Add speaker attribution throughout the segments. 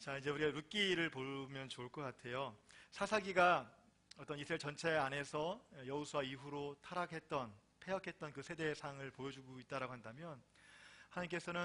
Speaker 1: 자, 이제 우리가 룻기를 보면 좋을 것 같아요. 사사기가 어떤 이스라엘 전체 안에서 여호수아 이후로 타락했던, 패역했던 그 세대의 상을 보여주고 있다라고 한다면, 하나님께서는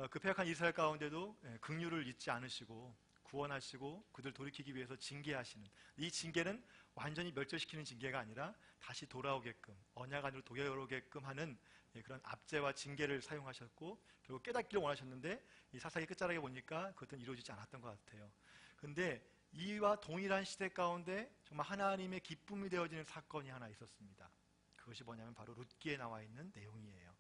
Speaker 1: 그 패역한 이스라엘 가운데도 긍휼을 잊지 않으시고 구원하시고 그들 돌이키기 위해서 징계하시는, 이 징계는 완전히 멸절시키는 징계가 아니라 다시 돌아오게끔, 언약 안으로 돌아오게끔 하는 그런 압제와 징계를 사용하셨고, 결국 깨닫기를 원하셨는데 이 사사기 끝자락에 보니까 그것은 이루어지지 않았던 것 같아요. 근데 이와 동일한 시대 가운데 정말 하나님의 기쁨이 되어지는 사건이 하나 있었습니다. 그것이 뭐냐면 바로 룻기에 나와 있는 내용이에요.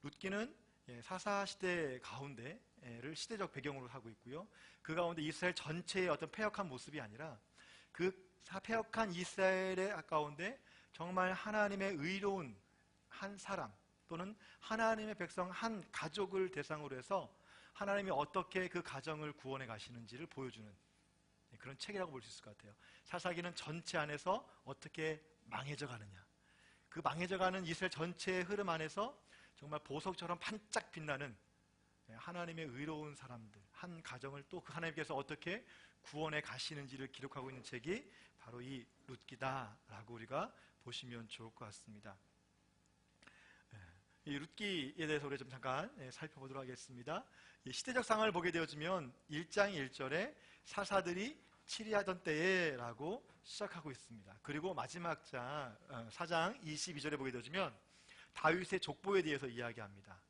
Speaker 1: 룻기는 사사시대 가운데를 시대적 배경으로 하고 있고요. 그 가운데 이스라엘 전체의 어떤 패역한 모습이 아니라 그 패역한 이스라엘의 가운데 정말 하나님의 의로운 한 사람 또는 하나님의 백성 한 가족을 대상으로 해서 하나님이 어떻게 그 가정을 구원해 가시는지를 보여주는 그런 책이라고 볼 수 있을 것 같아요. 사사기는 전체 안에서 어떻게 망해져 가느냐, 그 망해져가는 이스라엘 전체의 흐름 안에서 정말 보석처럼 반짝 빛나는 하나님의 의로운 사람들, 한 가정을 또 그 하나님께서 어떻게 구원해 가시는지를 기록하고 있는 책이 바로 이 룻기다라고 우리가 보시면 좋을 것 같습니다. 이 룻기에 대해서 우리 좀 잠깐 살펴보도록 하겠습니다. 이 시대적 상황을 보게 되어지면 1장 1절에 사사들이 치리하던 때에 라고 시작하고 있습니다. 그리고 마지막 장 4장 22절에 보게 되어지면 다윗의 족보에 대해서 이야기합니다.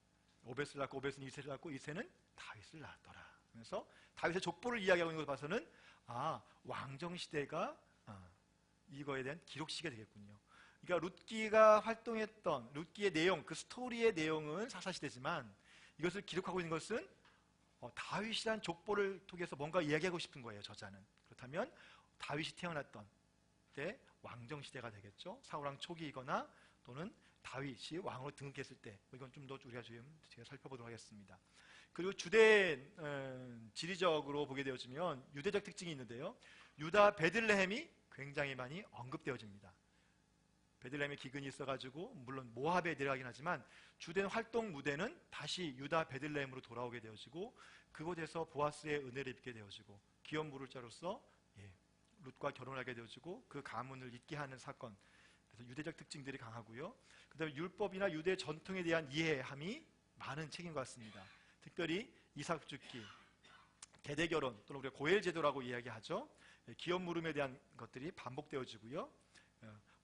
Speaker 1: 오벳을 낳고 오벳은 이새를 낳고 이새는 다윗을 낳았더라. 그래서 다윗의 족보를 이야기하고 있는 것을 봐서는 왕정시대가 이거에 대한 기록시가 되겠군요. 그러니까 룻기가 활동했던 룻기의 내용, 그 스토리의 내용은 사사시대지만 이것을 기록하고 있는 것은 다윗이란 족보를 통해서 뭔가 이야기하고 싶은 거예요, 저자는. 그렇다면 다윗이 태어났던 때 왕정시대가 되겠죠. 사울왕 초기이거나 또는 다윗이 왕으로 등극했을 때, 이건 좀 더 우리가 제가 살펴보도록 하겠습니다. 그리고 주된 지리적으로 보게 되어지면 유대적 특징이 있는데요, 유다 베들레헴이 굉장히 많이 언급되어집니다. 베들레헴에 기근이 있어가지고 물론 모압에 내려가긴 하지만 주된 활동 무대는 다시 유다 베들레헴으로 돌아오게 되어지고, 그곳에서 보아스의 은혜를 입게 되어지고 기업 물을 자로서 룻과 결혼하게 되어지고 그 가문을 잇게 하는 사건. 그래서 유대적 특징들이 강하고요. 그 다음에 율법이나 유대 전통에 대한 이해함이 많은 책인 것 같습니다. 특별히 이삭 죽기, 대대결혼 또는 우리가 고엘 제도라고 이야기하죠. 기업 물음에 대한 것들이 반복되어지고요.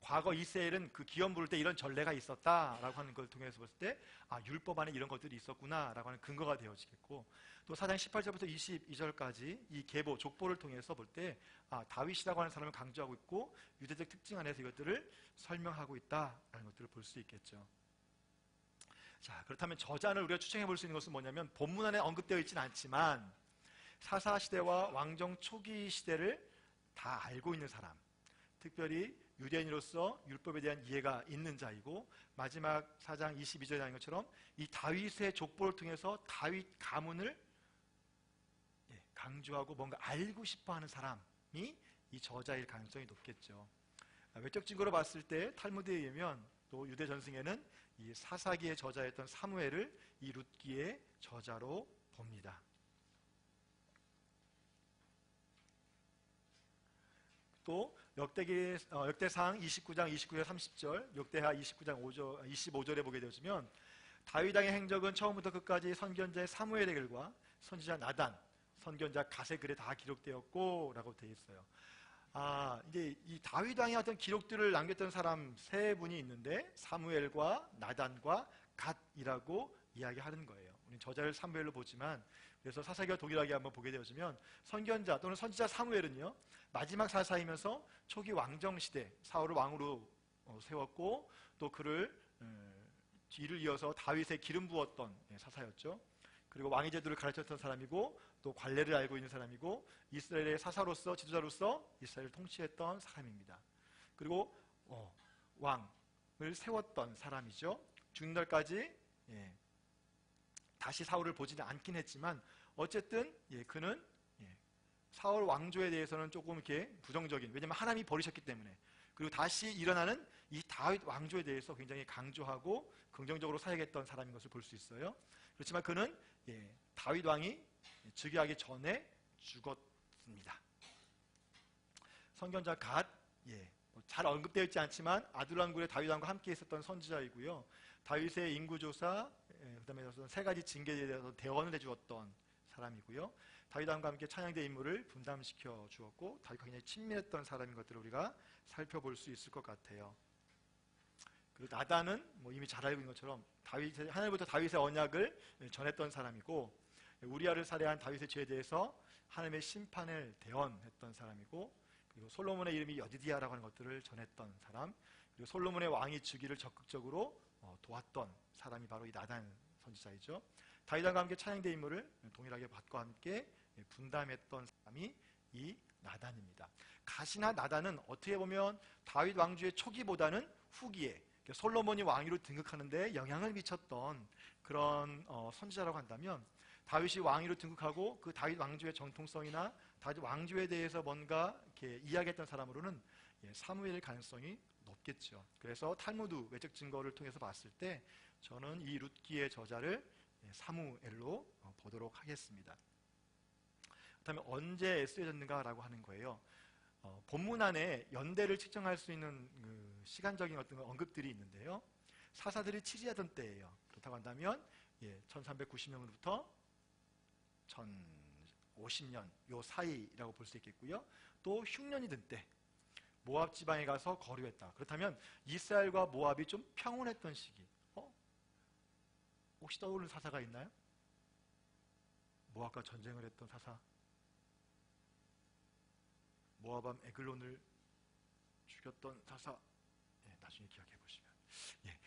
Speaker 1: 과거 이스라엘은 그 기업 물을 때 이런 전례가 있었다라고 하는 걸 통해서 봤을 때 율법 안에 이런 것들이 있었구나라고 하는 근거가 되어지겠고, 또 4장 18절부터 22절까지 이 계보, 족보를 통해서 볼 때 다윗이라고 하는 사람을 강조하고 있고 유대적 특징 안에서 이것들을 설명하고 있다라는 것들을 볼 수 있겠죠. 자, 그렇다면 저자를 우리가 추정해 볼 수 있는 것은 뭐냐면, 본문 안에 언급되어 있지는 않지만 사사시대와 왕정 초기 시대를 다 알고 있는 사람, 특별히 유대인으로서 율법에 대한 이해가 있는 자이고, 마지막 4장 22절에 나온 것처럼 이 다윗의 족보를 통해서 다윗 가문을 강조하고 뭔가 알고 싶어하는 사람이 이 저자일 가능성이 높겠죠. 외적 증거로 봤을 때 탈무드에 의하면 또 유대 전승에는 이 사사기의 저자였던 사무엘을 이 룻기의 저자로 봅니다. 또 역대상 29장 29절 30절, 역대하 29장 25절에 보게 되어지면 다윗 왕의 행적은 처음부터 끝까지 선견자 사무엘의 글과 선지자 나단, 선견자 갓의 글에 다 기록되었고 라고 되어 있어요. 이제 이 다윗 왕의 어떤 기록들을 남겼던 사람 세 분이 있는데 사무엘과 나단과 갓이라고 이야기하는 거예요. 우리 저자를 사무엘로 보지만, 그래서 사사기와 동일하게 한번 보게 되어지면 선견자 또는 선지자 사무엘은요, 마지막 사사이면서 초기 왕정 시대 사울을 왕으로 세웠고 또 그를 뒤를 이어서 다윗의 기름 부었던 사사였죠. 그리고 왕의 제도를 가르쳤던 사람이고 또 관례를 알고 있는 사람이고 이스라엘의 사사로서 지도자로서 이스라엘을 통치했던 사람입니다. 그리고 왕을 세웠던 사람이죠. 죽는 날까지 다시 사울을 보지는 않긴 했지만 어쨌든 그는 사울 왕조에 대해서는 조금 이렇게 부정적인, 왜냐하면 하나님이 버리셨기 때문에, 그리고 다시 일어나는 이 다윗 왕조에 대해서 굉장히 강조하고 긍정적으로 사역했던 사람인 것을 볼 수 있어요. 그렇지만 그는 다윗 왕이 즉위하기 전에 죽었습니다. 선견자 갓, 잘 언급되어 있지 않지만 아둘람굴의 다윗 왕과 함께 있었던 선지자이고요. 다윗의 인구조사, 그다음에 세 가지 징계에 대해서 대언을 해주었던 사람이고요. 다윗 왕과 함께 찬양대 임무를 분담시켜 주었고 다윗과 굉장히 친밀했던 사람인 것들을 우리가 살펴볼 수 있을 것 같아요. 그리고 나단은 이미 잘 알고 있는 것처럼 하늘부터 다윗의 언약을 전했던 사람이고, 우리아를 살해한 다윗의 죄에 대해서 하나님의 심판을 대언했던 사람이고, 그리고 솔로몬의 이름이 여디디아라고 하는 것들을 전했던 사람, 그리고 솔로몬의 왕이 즉위를 적극적으로 도왔던 사람이 바로 이 나단 선지자이죠. 다윗과 함께 찬양대 임무를 동일하게 밭과 함께 분담했던 사람이 이 나단입니다. 갓이나 나단은 어떻게 보면 다윗 왕조의 초기보다는 후기에 솔로몬이 왕위로 등극하는데 영향을 미쳤던 그런 선지자라고 한다면, 다윗이 왕위로 등극하고 그 다윗 왕조의 정통성이나 다윗 왕조에 대해서 뭔가 이렇게 이야기했던 사람으로는 사무엘일 가능성이 높겠죠. 그래서 탈무드 외적 증거를 통해서 봤을 때 저는 이 룻기의 저자를 사무엘로 보도록 하겠습니다. 그렇다면 언제 쓰여졌는가라고 하는 거예요. 본문 안에 연대를 측정할 수 있는 그 시간적인 어떤 언급들이 있는데요. 사사들이 치리하던 때예요. 그렇다고 한다면 1390년부터 1050년 요 사이라고 볼 수 있겠고요. 또 흉년이 든 때 모압 지방에 가서 거류했다. 그렇다면 이스라엘과 모압이 좀 평온했던 시기. 혹시 떠오르는 사사가 있나요? 모압과 전쟁을 했던 사사. 모압왕 에글론을 죽였던 사사. 나중에 기억해 보시면.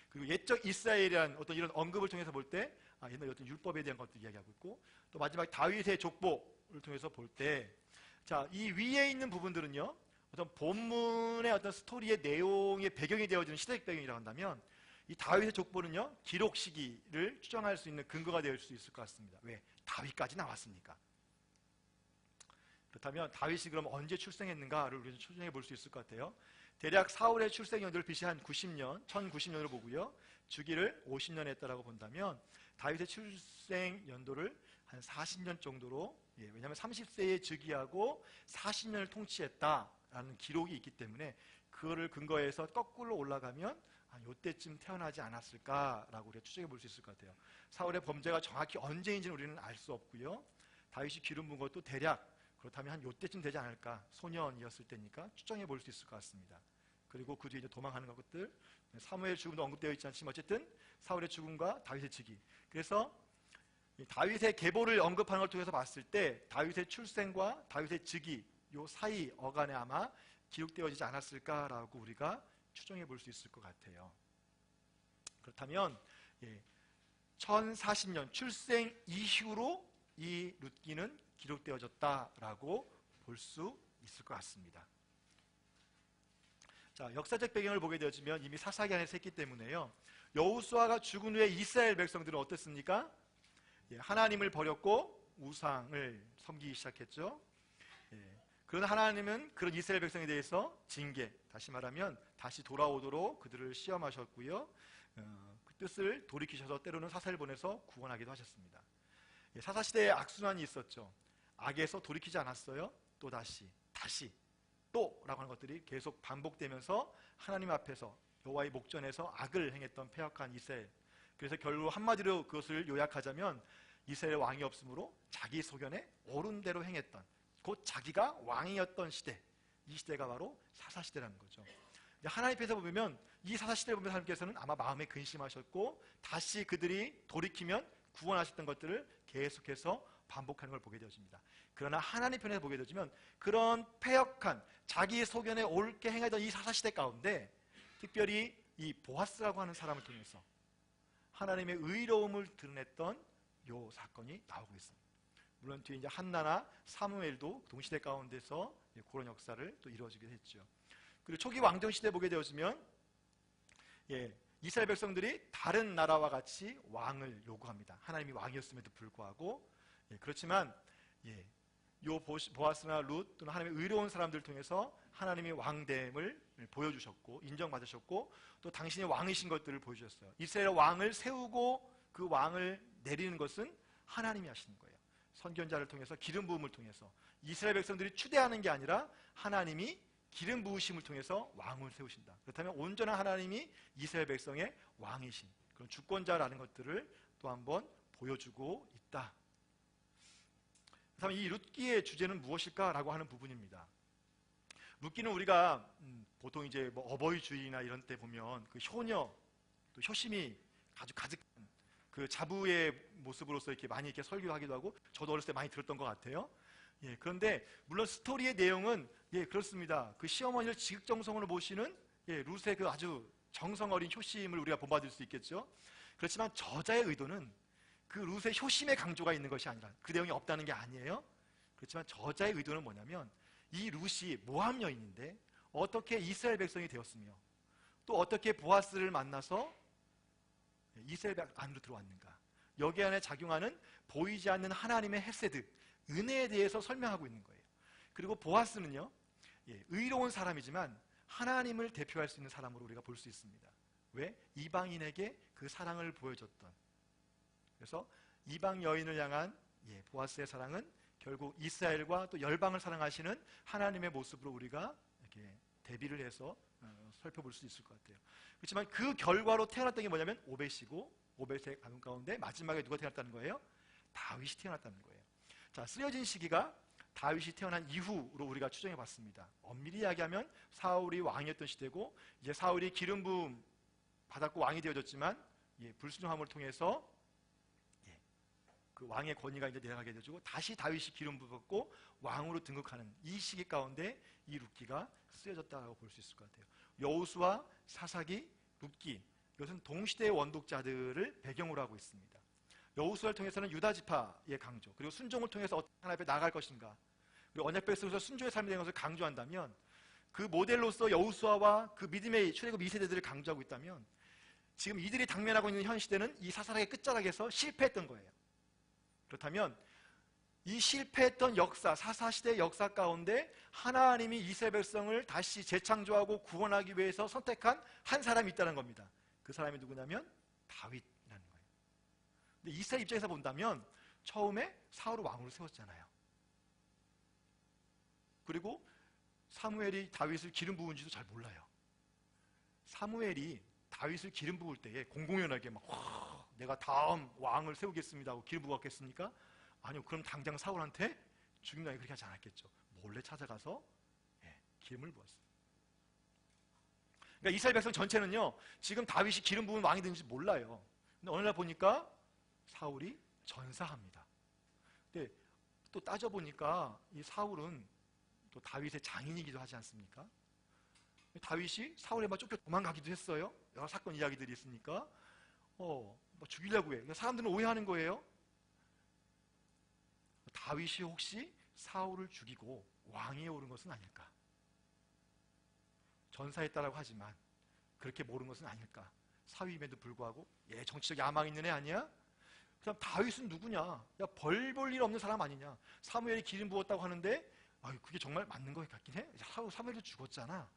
Speaker 1: 그리고 옛적 이스라엘이란 어떤 이런 언급을 통해서 볼 때 옛날 어떤 율법에 대한 것들 이야기하고 있고, 또 마지막 다윗의 족보를 통해서 볼 때, 자, 이 위에 있는 부분들은요, 어떤 본문의 어떤 스토리의 내용의 배경이 되어지는 시대적 배경이라고 한다면, 이 다윗의 족보는요, 기록 시기를 추정할 수 있는 근거가 될 수 있을 것 같습니다. 왜? 다윗까지 나왔으니까. 그렇다면 다윗이 그럼 언제 출생했는가를 우리는 추정해 볼 수 있을 것 같아요. 대략 사울의 출생 연도를 BC 한 90년, 1090년으로 보고요. 주기를 50년 했다라고 본다면 다윗의 출생 연도를 한 40년 정도로, 왜냐하면 30세에 즉위하고 40년을 통치했다라는 기록이 있기 때문에 그거를 근거해서 거꾸로 올라가면 이때쯤 태어나지 않았을까라고 우리가 추정해 볼 수 있을 것 같아요. 사울의 범죄가 정확히 언제인지는 우리는 알 수 없고요. 다윗이 기름 부은 것도 대략 그렇다면 한 이때쯤 되지 않을까, 소년이었을 때니까 추정해 볼 수 있을 것 같습니다. 그리고 그 뒤에 이제 도망하는 것들, 사무엘 죽음도 언급되어 있지 않지만 어쨌든 사울의 죽음과 다윗의 즉위. 그래서 다윗의 계보를 언급하는 걸 통해서 봤을 때 다윗의 출생과 다윗의 즉위 요 사이 어간에 아마 기록되어지지 않았을까라고 우리가 추정해 볼 수 있을 것 같아요. 그렇다면 1040년 출생 이후로 이 룻기는 기록되어졌다라고 볼 수 있을 것 같습니다. 자, 역사적 배경을 보게 되어지면 이미 사사기 안에서 했기 때문에요. 여호수아가 죽은 후에 이스라엘 백성들은 어땠습니까? 하나님을 버렸고 우상을 섬기기 시작했죠. 그런 하나님은 그런 이스라엘 백성에 대해서 징계, 다시 말하면 다시 돌아오도록 그들을 시험하셨고요. 그 뜻을 돌이키셔서 때로는 사사를 보내서 구원하기도 하셨습니다. 사사시대에 악순환이 있었죠. 악에서 돌이키지 않았어요. 또 다시 또 라고 하는 것들이 계속 반복되면서 하나님 앞에서 여호와의 목전에서 악을 행했던 패역한 이스라엘. 그래서 결국 한마디로 그것을 요약하자면 이스라엘 왕이 없으므로 자기 소견에 옳은 대로 행했던, 곧 자기가 왕이었던 시대, 이 시대가 바로 사사시대라는 거죠. 하나님 앞에서 보면 이 사사시대를 보면 하나님께서는 아마 마음에 근심하셨고 다시 그들이 돌이키면 구원하셨던 것들을 계속해서 반복하는 걸 보게 되어집니다. 그러나 하나님 편에서 보게 되어지면 그런 패역한 자기의 소견에 옳게 행하던 이 사사시대 가운데 특별히 이 보아스라고 하는 사람을 통해서 하나님의 의로움을 드러냈던 요 사건이 나오고 있습니다. 물론 뒤에 이제 한나나 사무엘도 동시대 가운데서 그런 역사를 또 이루어지게 했죠. 그리고 초기 왕정 시대 보게 되어지면 이스라엘 백성들이 다른 나라와 같이 왕을 요구합니다. 하나님이 왕이었음에도 불구하고. 그렇지만 요 보아스나 룻 또는 하나님의 의로운 사람들을 통해서 하나님의 왕됨을 보여주셨고 인정받으셨고 또 당신이 왕이신 것들을 보여주셨어요. 이스라엘 왕을 세우고 그 왕을 내리는 것은 하나님이 하시는 거예요. 선견자를 통해서 기름 부음을 통해서 이스라엘 백성들이 추대하는 게 아니라 하나님이 기름 부으심을 통해서 왕을 세우신다. 그렇다면 온전한 하나님이 이스라엘 백성의 왕이신 그런 주권자라는 것들을 또 한번 보여주고 있다. 그렇다면 이 룻기의 주제는 무엇일까라고 하는 부분입니다. 룻기는 우리가 보통 이제 뭐 어버이주일이나 이런 때 보면 그 효녀 또 효심이 아주 가득한 그 자부의 모습으로서 이렇게 많이 이렇게 설교하기도 하고 저도 어렸을 때 많이 들었던 것 같아요. 예, 그런데 물론 스토리의 내용은 그렇습니다. 그 시어머니를 지극정성으로 모시는 룻의 그 아주 정성 어린 효심을 우리가 본받을 수 있겠죠. 그렇지만 저자의 의도는 그 룻의 효심의 강조가 있는 것이 아니라 그 내용이 없다는 게 아니에요. 그렇지만 저자의 의도는 뭐냐면 이 룻이 모압 여인인데 어떻게 이스라엘 백성이 되었으며 또 어떻게 보아스를 만나서 이스라엘 안으로 들어왔는가, 여기 안에 작용하는 보이지 않는 하나님의 헤세드, 은혜에 대해서 설명하고 있는 거예요. 그리고 보아스는요, 의로운 사람이지만 하나님을 대표할 수 있는 사람으로 우리가 볼 수 있습니다. 왜? 이방인에게 그 사랑을 보여줬던. 그래서 이방 여인을 향한 보아스의 사랑은 결국 이스라엘과 또 열방을 사랑하시는 하나님의 모습으로 우리가 이렇게 대비를 해서 살펴볼 수 있을 것 같아요. 그렇지만 그 결과로 태어났던 게 뭐냐면 오벳이고, 오벳의 가문 가운데 마지막에 누가 태어났다는 거예요? 다윗이 태어났다는 거예요. 자, 쓰여진 시기가 다윗이 태어난 이후로 우리가 추정해 봤습니다. 엄밀히 이야기하면 사울이 왕이었던 시대고, 이제 사울이 기름 부음 받았고 왕이 되어졌지만 불순종함을 통해서 그 왕의 권위가 이제 내려가게 되어지고 다시 다윗이 기름 부었고 왕으로 등극하는 이 시기 가운데 이 룻기가 쓰여졌다고 볼 수 있을 것 같아요. 여호수아, 사사기, 룻기, 이것은 동시대의 원독자들을 배경으로 하고 있습니다. 여호수아를 통해서는 유다 지파의 강조, 그리고 순종을 통해서 어떻게 하나님 앞에 나아갈 것인가, 그리고 언약 백성에서 순종의 삶에 대한 것을 강조한다면, 그 모델로서 여호수아와 그 믿음의 출애굽 2세대들을 강조하고 있다면, 지금 이들이 당면하고 있는 현 시대는 이 사사락의 끝자락에서 실패했던 거예요. 그렇다면 이 실패했던 역사, 사사시대의 역사 가운데 하나님이 이스라엘 백성을 다시 재창조하고 구원하기 위해서 선택한 한 사람이 있다는 겁니다. 그 사람이 누구냐면 다윗이라는 거예요. 근데 이스라엘 입장에서 본다면 처음에 사울을 왕으로 세웠잖아요. 그리고 사무엘이 다윗을 기름 부은지도 잘 몰라요. 사무엘이 다윗을 기름 부을 때에 공공연하게 막 내가 다음 왕을 세우겠습니다 하고 기름 부었겠습니까? 아니요. 그럼 당장 사울한테 죽임당하게 그렇게 하지 않았겠죠. 몰래 찾아가서 기름을 부었어요. 그러니까 이스라엘 백성 전체는요, 지금 다윗이 기름 부은 왕이 되는지 몰라요. 근데 어느 날 보니까 사울이 전사합니다. 근데 또 따져보니까 이 사울은 또 다윗의 장인이기도 하지 않습니까? 다윗이 사울에 막 쫓겨 도망가기도 했어요. 여러 사건 이야기들이 있으니까 뭐 죽이려고 해. 그러니까 사람들은 오해하는 거예요. 다윗이 혹시 사울을 죽이고 왕위에 오른 것은 아닐까? 전사했다라고 하지만 그렇게 모른 것은 아닐까? 사위임에도 불구하고 정치적 야망이 있는 애 아니야? 그럼 다윗은 누구냐? 야, 벌 볼 일 없는 사람 아니냐? 사무엘이 기름 부었다고 하는데 그게 정말 맞는 것 같긴 해? 사무엘도 죽었잖아.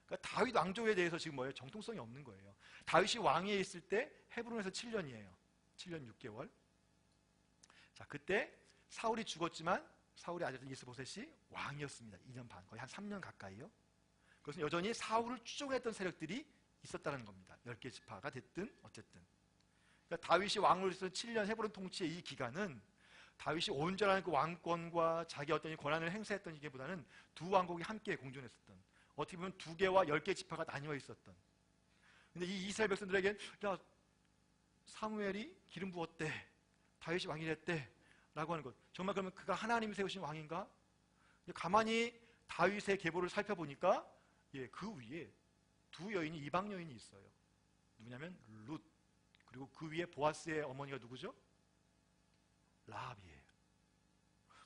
Speaker 1: 그러니까 다윗 왕조에 대해서 지금 뭐예요? 정통성이 없는 거예요. 다윗이 왕위에 있을 때 헤브론에서 7년이에요. 7년 6개월. 자, 그때 사울이 죽었지만 사울의 아들 이스보셋이 왕이었습니다. 2년 반, 거의 한 3년 가까이요. 그것은 여전히 사울을 추종했던 세력들이 있었다는 겁니다. 10개 지파가 됐든 어쨌든. 그러니까 다윗이 왕으로서 7년 헤브론 통치의 이 기간은 다윗이 온전한 그 왕권과 자기 어떤 권한을 행사했던 이게보다는 두 왕국이 함께 공존했었던, 어떻게 보면 2개와 10개 지파가 나뉘어 있었던. 근데 이 이스라엘 백성들에겐 야, 사무엘이 기름 부었대, 다윗이 왕이 됐대 라고 하는 것, 정말 그러면 그가 하나님이 세우신 왕인가? 가만히 다윗의 계보를 살펴보니까 그 위에 두 여인이, 이방 여인이 있어요. 누구냐면 룻, 그리고 그 위에 보아스의 어머니가 누구죠? 라합이에요.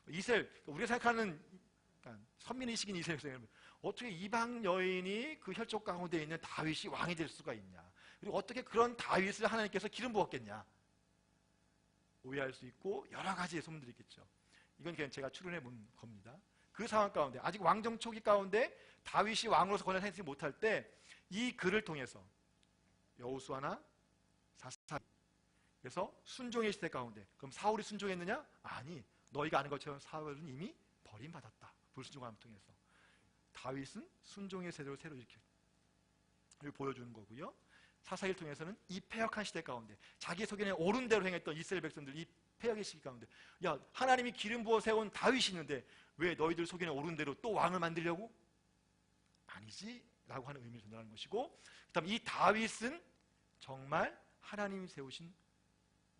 Speaker 1: 이스라엘, 우리가 생각하는 선민의식인 이스라엘 백성이 어떻게 이방 여인이 그 혈족 가운데 있는 다윗이 왕이 될 수가 있냐, 그리고 어떻게 그런 다윗을 하나님께서 기름 부었겠냐 오해할 수 있고 여러 가지의 소문들이 있겠죠. 이건 그냥 제가 추론해 본 겁니다. 그 상황 가운데 아직 왕정 초기 가운데 다윗이 왕으로서 권한을 행사하지 못할 때 이 글을 통해서 여호수아나 사사, 그래서 순종의 시대 가운데, 그럼 사울이 순종했느냐? 아니, 너희가 아는 것처럼 사울은 이미 버림받았다. 불순종함을 통해서. 다윗은 순종의 세대로 새로 이렇게 보여주는 거고요. 사사기를 통해서는 이 패역한 시대 가운데 자기 소견에 옳은 대로 행했던 이스라엘 백성들, 이 패역의 시기 가운데, 야, 하나님이 기름 부어 세운 다윗이 있는데 왜 너희들 소견에 옳은 대로 또 왕을 만들려고? 아니지 라고 하는 의미를 전달하는 것이고, 그 다음 이 다윗은 정말 하나님이 세우신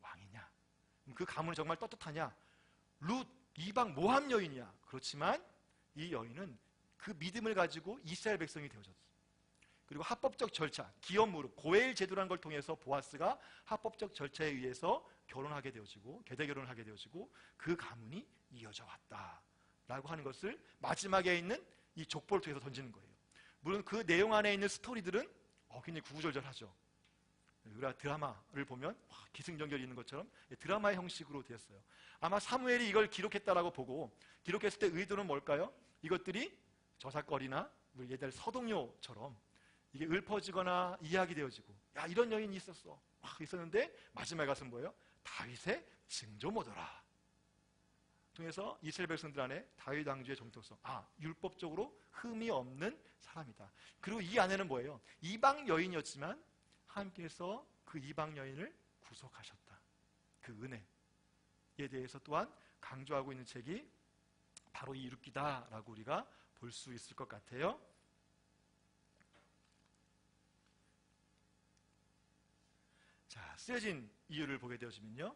Speaker 1: 왕이냐? 그 가문은 정말 떳떳하냐? 룻 이방 모함 여인이야. 그렇지만 이 여인은 그 믿음을 가지고 이스라엘 백성이 되어졌어. 그리고 합법적 절차, 기업 무릎, 고엘 제도라는 걸 통해서 보아스가 합법적 절차에 의해서 결혼하게 되어지고 계대 결혼을 하게 되어지고 그 가문이 이어져 왔다라고 하는 것을 마지막에 있는 이 족보를 통해서 던지는 거예요. 물론 그 내용 안에 있는 스토리들은 굉장히 구구절절하죠. 우리가 드라마를 보면 기승전결이 있는 것처럼 드라마의 형식으로 되었어요. 아마 사무엘이 이걸 기록했다라고 보고, 기록했을 때 의도는 뭘까요? 이것들이 저작거리나 예를 서동요처럼 이게 읊어지거나 이야기되어지고, 야, 이런 여인이 있었어, 있었는데 마지막에 가서는 뭐예요? 다윗의 증조모더라 통해서 이스라엘 백성들 안에 다윗 왕조의 정통성, 율법적으로 흠이 없는 사람이다. 그리고 이 안에는 뭐예요? 이방 여인이었지만 하나님께서 그 이방 여인을 구속하셨다. 그 은혜에 대해서 또한 강조하고 있는 책이 바로 이 룻기다라고 우리가 볼 수 있을 것 같아요. 자, 쓰여진 이유를 보게 되어지면요,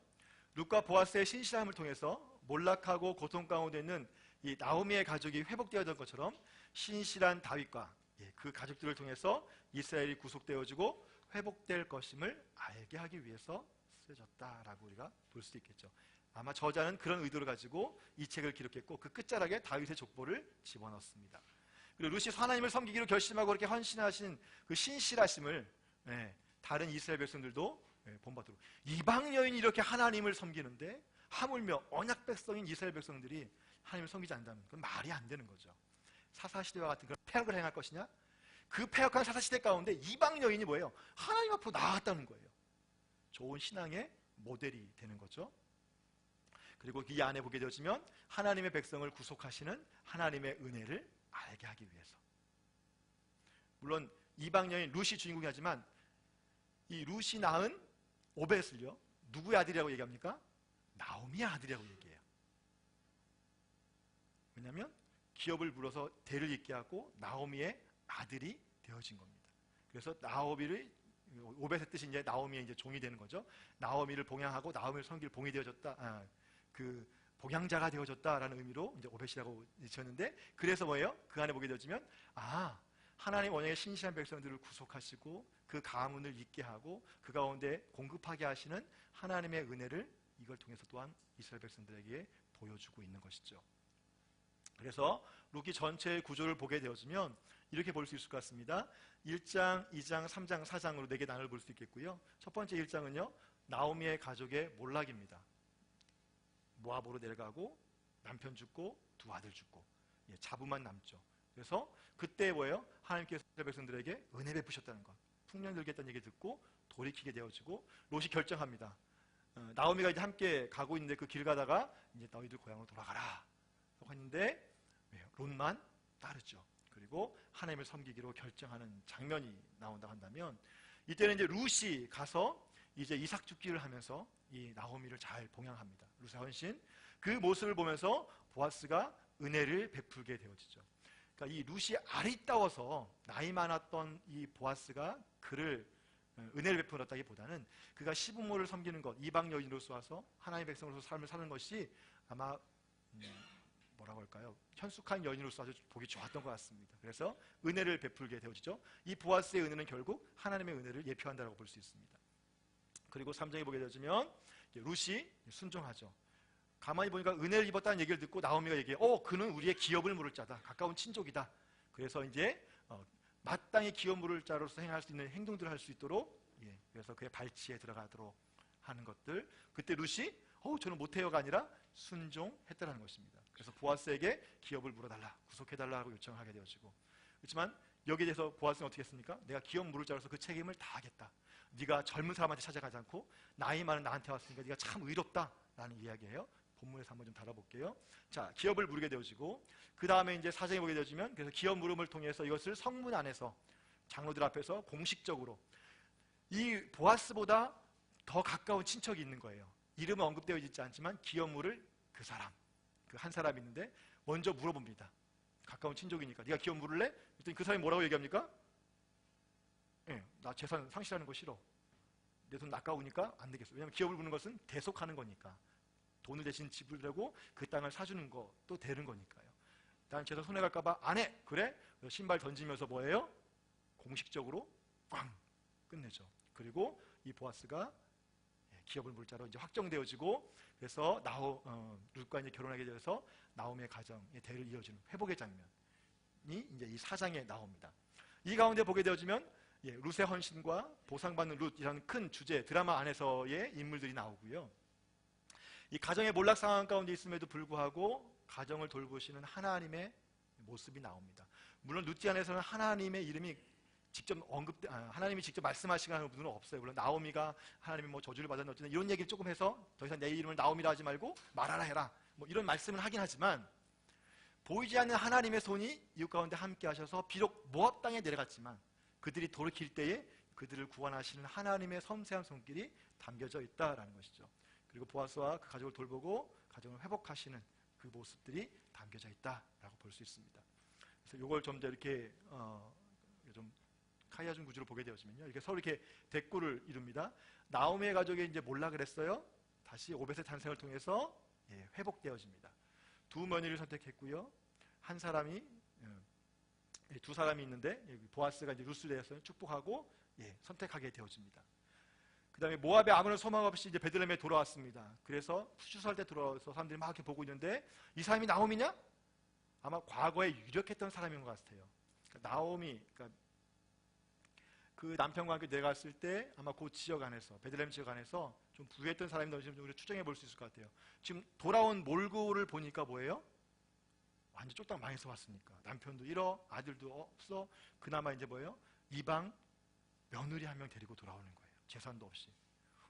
Speaker 1: 룻과 보아스의 신실함을 통해서 몰락하고 고통 가운데 있는 이 나오미의 가족이 회복되었던 것처럼 신실한 다윗과 그 가족들을 통해서 이스라엘이 구속되어지고 회복될 것임을 알게 하기 위해서 쓰여졌다라고 우리가 볼 수 있겠죠. 아마 저자는 그런 의도를 가지고 이 책을 기록했고, 그 끝자락에 다윗의 족보를 집어넣습니다. 그리고 룻이 하나님을 섬기기로 결심하고 그렇게 헌신하신 그 신실하심을 다른 이스라엘 백성들도 본받도록, 이방 여인이 이렇게 하나님을 섬기는데 하물며 언약 백성인 이스라엘 백성들이 하나님을 섬기지 않는다면 그건 말이 안 되는 거죠. 사사시대와 같은 그런 패역을 행할 것이냐? 그 패역한 사사시대 가운데 이방 여인이 뭐예요? 하나님 앞으로 나아갔다는 거예요. 좋은 신앙의 모델이 되는 거죠. 그리고 이 안에 보게 되어지면 하나님의 백성을 구속하시는 하나님의 은혜를 알게 하기 위해서. 물론 이방 여인 룻이 주인공이 하지만 이 룻이 낳은 오벳을요, 누구의 아들이라고 얘기합니까? 나오미의 아들이라고 얘기해요. 왜냐하면 기업을 불어서 대를 잇게 하고 나오미의 아들이 되어진 겁니다. 그래서 나오미를, 오벳의 뜻이 이제 나오미의 이제 종이 되는 거죠. 나오미를 봉양하고 나오미를 섬길 봉이 되어졌다, 그 봉양자가 되어졌다라는 의미로 이제 오벳이라고 지었는데, 그래서 뭐예요? 그 안에 보게 되어지면 하나님 언약의 신실한 백성들을 구속하시고 그 가문을 잇게 하고 그 가운데 공급하게 하시는 하나님의 은혜를 이걸 통해서 또한 이스라엘 백성들에게 보여주고 있는 것이죠. 그래서 룻기 전체의 구조를 보게 되어지면 이렇게 볼 수 있을 것 같습니다. 1장, 2장, 3장, 4장으로 4개 나눠 볼 수 있겠고요. 첫 번째 1장은요, 나오미의 가족의 몰락입니다. 모압으로 내려가고 남편 죽고 두 아들 죽고 자부만 남죠. 그래서 그때 뭐예요? 하나님께서 이스라엘 백성들에게 은혜 베푸셨다는 것, 풍년 들겠다는 얘기 듣고 돌이키게 되어지고 롯이 결정합니다. 나오미가 이제 함께 가고 있는데 그 길 가다가 이제 너희들 고향으로 돌아가라 했는데 롯만 따르죠. 그리고 하나님을 섬기기로 결정하는 장면이 나온다고 한다면, 이때는 이제 룻이 가서 이제 이삭 죽기를 하면서 이 나오미를 잘 봉양합니다. 룻의 헌신, 그 모습을 보면서 보아스가 은혜를 베풀게 되어지죠. 그러니까 이 룻이 아리따워서 나이 많았던 이 보아스가 그를 은혜를 베풀었다기보다는 그가 시부모를 섬기는 것, 이방 여인으로서 와서 하나님의 백성으로서 삶을 사는 것이 아마 뭐라고 할까요? 현숙한 여인으로서 아주 보기 좋았던 것 같습니다. 그래서 은혜를 베풀게 되어지죠. 이 보아스의 은혜는 결국 하나님의 은혜를 예표한다고 볼 수 있습니다. 그리고 3장에 보게 되어지면 룻이 순종하죠. 가만히 보니까 은혜를 입었다는 얘기를 듣고 나오미가 얘기해, 그는 우리의 기업을 물을 자다, 가까운 친족이다. 그래서 이제 마땅히 기업 물을 자로서 행할 수 있는 행동들을 할 수 있도록, 그래서 그의 발치에 들어가도록 하는 것들, 그때 룻이 저는 못해요가 아니라 순종했다는 것입니다. 그래서 보아스에게 기업을 물어달라, 구속해달라고 요청하게 되어지고, 그렇지만 여기에 대해서 보아스는 어떻게 했습니까? 내가 기업 물을 자로서 그 책임을 다하겠다. 네가 젊은 사람한테 찾아가지 않고 나이 많은 나한테 왔으니까 네가 참 의롭다라는 이야기예요. 본문에서 한번 좀 다뤄볼게요. 자, 기업을 물게 되어지고 그 다음에 이제 사정이 보게 되어지면 그래서 기업 물음을 통해서 이것을 성문 안에서 장로들 앞에서 공식적으로 이 보아스보다 더 가까운 친척이 있는 거예요. 이름은 언급되어 있지 않지만 기업 물을 그 사람, 그 한 사람이 있는데 먼저 물어봅니다. 가까운 친족이니까 네가 기업 물을래? 그랬더니 그 사람이 뭐라고 얘기합니까? 예, 나 재산 상실하는 거 싫어. 내 돈 아까우니까 안 되겠어. 왜냐하면 기업을 부는 것은 대속하는 거니까. 돈을 대신 지불하고 그 땅을 사주는 것도 되는 거니까요. 난 재산 손해갈까 봐 안 해. 그래? 그래서 신발 던지면서 뭐예요? 공식적으로 꽝 끝내죠. 그리고 이 보아스가 기업을 물자로 이제 확정되어지고 그래서 룻과 이제 결혼하게 되어서 나오미의 가정의 대를 이어주는 회복의 장면이 이제 이 4장에 나옵니다. 이 가운데 보게 되어지면 룻의 헌신과 보상받는 룻이라는 큰 주제 드라마 안에서의 인물들이 나오고요. 이 가정의 몰락 상황 가운데 있음에도 불구하고 가정을 돌보시는 하나님의 모습이 나옵니다. 물론 룻기 안에서는 하나님의 이름이 직접 하나님이 직접 말씀하시는 분은 없어요. 물론 나오미가 하나님이 뭐 저주를 받았나 어쩌나 이런 얘기를 조금 해서 더 이상 내 이름을 나오미라 하지 말고 말하라 해라 뭐 이런 말씀을 하긴 하지만 보이지 않는 하나님의 손이 이웃 가운데 함께 하셔서 비록 모압 땅에 내려갔지만 그들이 돌이킬 때에 그들을 구원하시는 하나님의 섬세한 손길이 담겨져 있다라는 것이죠. 그리고 보아스와 그 가족을 돌보고 가정을 회복하시는 그 모습들이 담겨져 있다라고 볼 수 있습니다. 그래서 이걸 좀 더 이렇게 좀 카이아준 구조로 보게 되어지면요, 이렇게 서로 이렇게 대꾸를 이룹니다. 나오미의 가족이 이제 몰락을 했어요. 다시 오벳의 탄생을 통해서 회복되어집니다. 두 며느리를 선택했고요. 한 사람이 두 사람이 있는데 보아스가 이제 룻에 대해서 축복하고 선택하게 되어집니다. 그 다음에 모압에 아무런 소망 없이 이제 베들레헴에 돌아왔습니다. 그래서 추수할 때 돌아와서 사람들이 막 이렇게 보고 있는데 이 사람이 나오미냐? 아마 과거에 유력했던 사람인 것 같아요. 그러니까 나오미, 그 남편과 함께 내려갔을 때 아마 그 지역 안에서 베들레헴 지역 안에서 좀 부유했던 사람이 좀 우리가 추정해 볼 수 있을 것 같아요. 지금 돌아온 몰골을 보니까 뭐예요? 완전 쫄딱 망해서 왔으니까 남편도 잃어, 아들도 없어. 그나마 이제 뭐예요? 이방 며느리 한 명 데리고 돌아오는 거예요. 재산도 없이.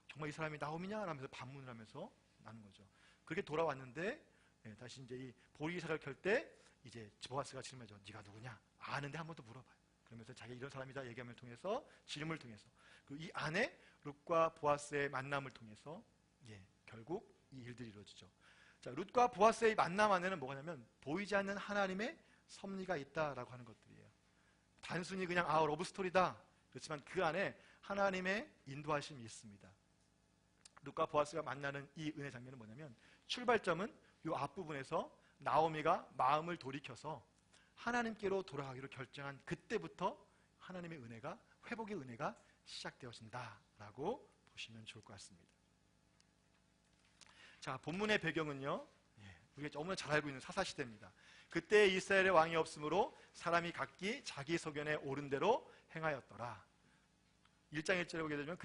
Speaker 1: 정말 이 사람이 나오미냐? 라면서 반문을 하면서 나는 거죠. 그렇게 돌아왔는데 다시 이제 이 보리사를 켤 때 이제 보아스가 질문하죠. 네가 누구냐? 아는데 한 번 더 물어봐요. 그러면서 자기 이런 사람이다 얘기함을 통해서 질문을 통해서 그리고 이 안에 룻과 보아스의 만남을 통해서 결국 이 일들이 이루어지죠. 자, 룻과 보아스의 만남 안에는 뭐냐면 보이지 않는 하나님의 섭리가 있다라고 하는 것들이에요. 단순히 그냥 러브스토리다 그렇지만 그 안에 하나님의 인도하심이 있습니다. 룻과 보아스가 만나는 이 은혜 장면은 뭐냐면 출발점은 이 앞부분에서 나오미가 마음을 돌이켜서 하나님께로 돌아가기로 결정한 그때부터 하나님의 은혜가 회복의 은혜가 시작되어진다라고 보시면 좋을 것 같습니다. 자, 본문의 배경은요, 우리가 너무나 잘 알고 있는 사사시대입니다. 그때 이스라엘의 왕이 없으므로 사람이 각기 자기 소견에 옳은 대로 행하였더라. 1장 1절에 보게 되면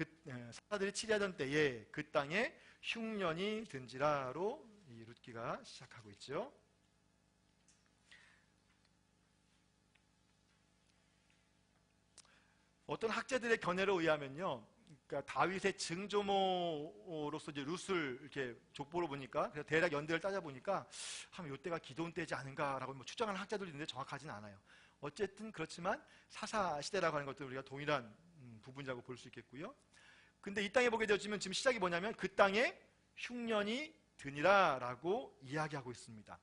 Speaker 1: 사사들이 치리하던 때에 그 땅에 흉년이 든지라로 이 룻기가 시작하고 있죠. 어떤 학자들의 견해에 의하면요, 그러니까 다윗의 증조모로서 이제 룻을 이렇게 족보로 보니까 그래서 대략 연대를 따져 보니까 한 이때가 기드온 때지 않은가라고 뭐 추정하는 학자들이 있는데 정확하지는 않아요. 어쨌든 그렇지만 사사 시대라고 하는 것들 우리가 동일한 부분이라고 볼 수 있겠고요. 근데 이 땅에 보게 되어지면 지금 시작이 뭐냐면 그 땅에 흉년이 드니라라고 이야기하고 있습니다.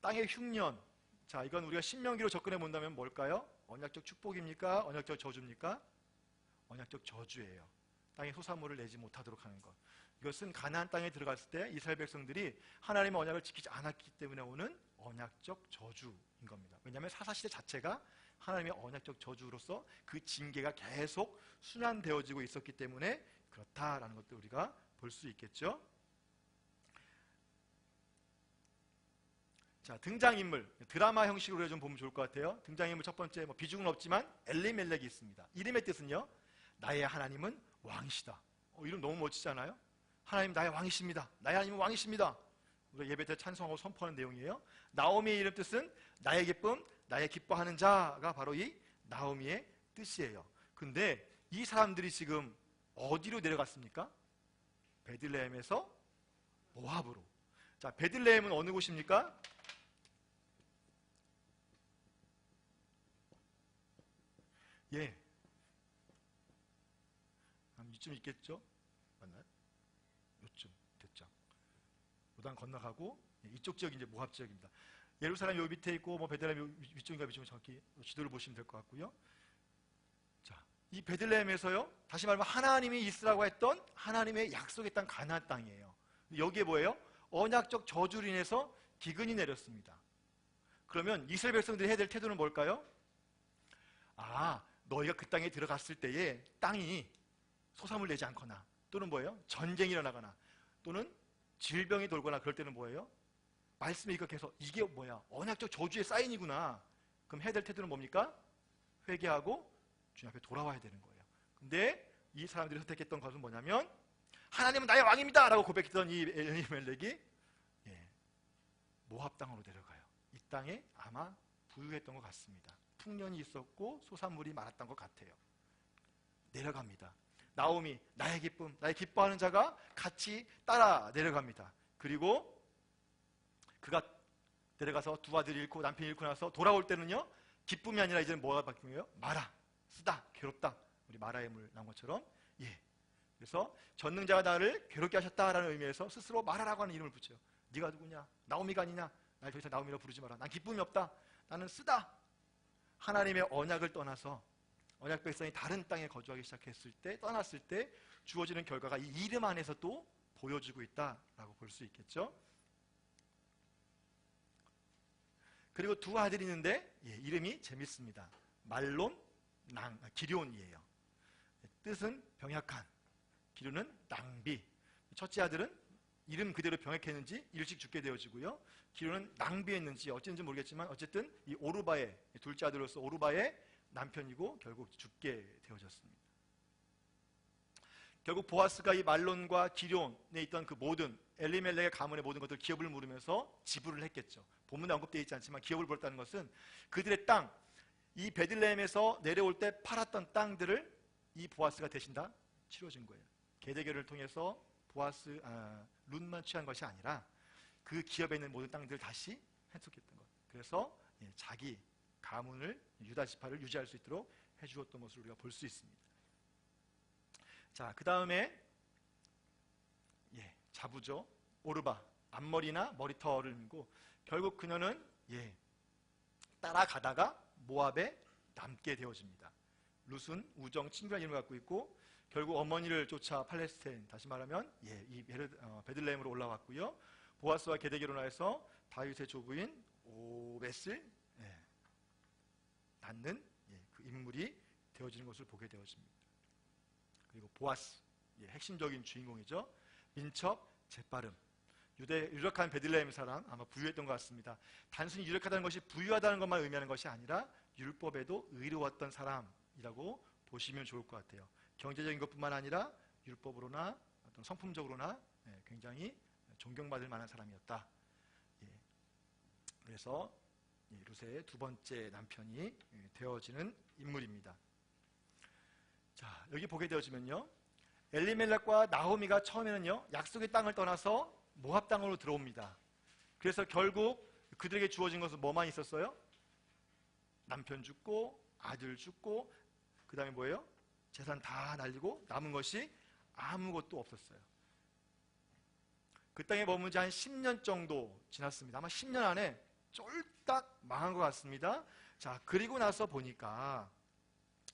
Speaker 1: 땅의 흉년. 자, 이건 우리가 신명기로 접근해 본다면 뭘까요? 언약적 축복입니까? 언약적 저주입니까? 언약적 저주예요. 땅에 소사물을 내지 못하도록 하는 것. 이것은 가나안 땅에 들어갔을 때 이스라엘 백성들이 하나님의 언약을 지키지 않았기 때문에 오는 언약적 저주인 겁니다. 왜냐하면 사사시대 자체가 하나님의 언약적 저주로서 그 징계가 계속 순환되어지고 있었기 때문에 그렇다라는 것도 우리가 볼 수 있겠죠. 자, 등장인물, 드라마 형식으로 좀 보면 좋을 것 같아요. 등장인물 첫 번째, 비중은 없지만 엘리멜렉이 있습니다. 이름의 뜻은요, 나의 하나님은 왕이시다. 이름 너무 멋지잖아요. 하나님 나의 왕이십니다. 나의 하나님은 왕이십니다. 우리가 예배 때 찬송하고 선포하는 내용이에요. 나오미의 이름 뜻은 나의 기쁨, 나의 기뻐하는 자가 바로 이 나오미의 뜻이에요. 근데 이 사람들이 지금 어디로 내려갔습니까? 베들레헴에서 모압으로. 자, 베들레헴은 어느 곳입니까? 예, 이쯤 있겠죠? 맞나요? 요쯤 됐죠. 요단 건너가고 이쪽 지역이 이제 모압 지역입니다. 예루살렘 요 밑에 있고 뭐 베들레헴 위쪽인가 위쪽은 정확히 지도를 보시면 될 것 같고요. 자, 이 베들레헴에서요, 다시 말하면 하나님이 있으라고 했던 하나님의 약속의 땅 가나안 땅이에요. 여기에 뭐예요? 언약적 저주로 인해서 기근이 내렸습니다. 그러면 이스라엘 백성들이 해야 될 태도는 뭘까요? 아, 너희가 그 땅에 들어갔을 때에 땅이 소삼을 내지 않거나 또는 뭐예요? 전쟁이 일어나거나 또는 질병이 돌거나 그럴 때는 뭐예요? 말씀에 입각해서 이게 뭐야? 언약적 저주의 사인이구나. 그럼 해야 될 태도는 뭡니까? 회개하고 주님 앞에 돌아와야 되는 거예요. 근데 이 사람들이 선택했던 것은 뭐냐면 하나님은 나의 왕입니다 라고 고백했던 이 엘리멜렉이 모압 땅으로 내려가요. 이 땅에 아마 부유했던 것 같습니다. 풍년이 있었고 소산물이 많았던 것 같아요. 내려갑니다. 나오미, 나의 기쁨, 나의 기뻐하는 자가 같이 따라 내려갑니다. 그리고 그가 내려가서 두 아들을 잃고 남편을 잃고 나서 돌아올 때는요, 기쁨이 아니라 이제는 뭐가 바뀐 거예요? 마라, 쓰다, 괴롭다. 우리 마라의 물 나온 것처럼. 그래서 전능자가 나를 괴롭게 하셨다라는 의미에서 스스로 마라라고 하는 이름을 붙여요. 네가 누구냐? 나오미가 아니냐? 날 더 이상 나오미라고 부르지 마라. 난 기쁨이 없다. 나는 쓰다. 하나님의 언약을 떠나서 언약 백성이 다른 땅에 거주하기 시작했을 때, 떠났을 때 주어지는 결과가 이 이름 안에서 또 보여주고 있다라고 볼 수 있겠죠. 그리고 두 아들이 있는데 이름이 재밌습니다. 말론, 기럧이에요. 뜻은 병약한, 기럧는 낭비. 첫째 아들은 이름 그대로 병약했는지 일찍 죽게 되어지고요. 기럧는 낭비했는지 어쨌는지 모르겠지만 어쨌든 이 오르바의 둘째 아들로서 오르바의 남편이고 결국 죽게 되어졌습니다. 결국 보아스가 이 말론과 기럧에 있던 그 모든 엘리멜렉의 가문의 모든 것들 기업을 물으면서 지불을 했겠죠. 본문에 언급되어 있지 않지만 기업을 벌었다는 것은 그들의 땅, 이 베들레헴에서 내려올 때 팔았던 땅들을 이 보아스가 대신 다 치러진 거예요. 계대결을 통해서 룻만 취한 것이 아니라 그 기업에 있는 모든 땅들을 다시 획득했던 것. 그래서 자기 가문을, 유다 지파를 유지할 수 있도록 해주었던 것을 우리가 볼 수 있습니다. 자, 그 다음에 자부죠. 오르바, 앞머리나 머리털을 밀고 결국 그녀는 따라가다가 모압에 남게 되어집니다. 룻은 우정, 친구라는 이름을 갖고 있고 결국 어머니를 쫓아 팔레스타인, 다시 말하면 이 베들레헴으로 올라왔고요. 보아스와 계대 결혼하여서 다윗의 조부인 오벳을 낳는 그 인물이 되어지는 것을 보게 되어집니다. 그리고 보아스, 핵심적인 주인공이죠. 민첩, 재빠름. 유력한 베들레헴 사람, 아마 부유했던 것 같습니다. 단순히 유력하다는 것이 부유하다는 것만 의미하는 것이 아니라 율법에도 의로웠던 사람이라고 보시면 좋을 것 같아요. 경제적인 것뿐만 아니라 율법으로나 어떤 성품적으로나 굉장히 존경받을 만한 사람이었다. 그래서 룻의 두 번째 남편이 되어지는 인물입니다. 자, 여기 보게 되어지면요, 엘리멜렉과 나오미가 처음에는요 약속의 땅을 떠나서 모압 땅으로 들어옵니다. 그래서 결국 그들에게 주어진 것은 뭐만 있었어요? 남편 죽고 아들 죽고 그 다음에 뭐예요? 재산 다 날리고 남은 것이 아무것도 없었어요. 그 땅에 머문 지 한 10년 정도 지났습니다. 아마 10년 안에 쫄딱 망한 것 같습니다. 자, 그리고 나서 보니까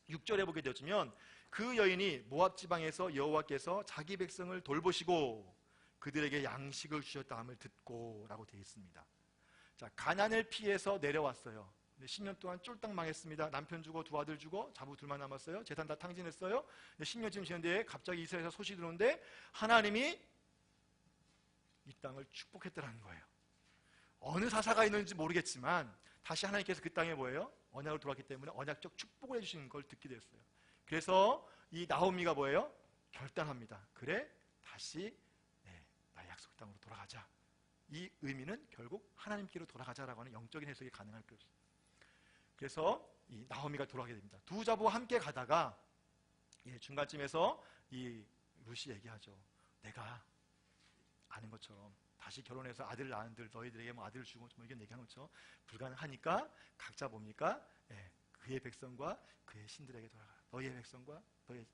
Speaker 1: 6절에 보게 되어지면 그 여인이 모압 지방에서 여호와께서 자기 백성을 돌보시고 그들에게 양식을 주셨다함을 듣고 라고 되어 있습니다. 자, 가난을 피해서 내려왔어요. 10년 동안 쫄딱 망했습니다. 남편 주고 두 아들 주고 자부 둘만 남았어요. 재산 다 탕진했어요. 10년쯤 지났는데 갑자기 이스라엘에서 소식이 들어오는데 하나님이 이 땅을 축복했다는 거예요. 어느 사사가 있는지 모르겠지만 다시 하나님께서 그 땅에 뭐예요? 언약을 들어왔기 때문에 언약적 축복을 해주시는 걸 듣게 됐어요. 그래서 이 나오미가 뭐예요? 결단합니다. 그래, 다시 나의 약속 땅으로 돌아가자. 이 의미는 결국 하나님께로 돌아가자라고 하는 영적인 해석이 가능할 것입니다. 그래서 이 나오미가 돌아가게 됩니다. 두 자부와 함께 가다가 중간쯤에서 이 룻이 얘기하죠. 내가 아는 것처럼 다시 결혼해서 아들을 낳은들 너희들에게 뭐 아들을 주고 뭐 이런 얘기하는 것처럼 불가능하니까 각자 뭡니까? 그의 백성과 그의 신들에게 돌아가라. 너희의 백성과 너희의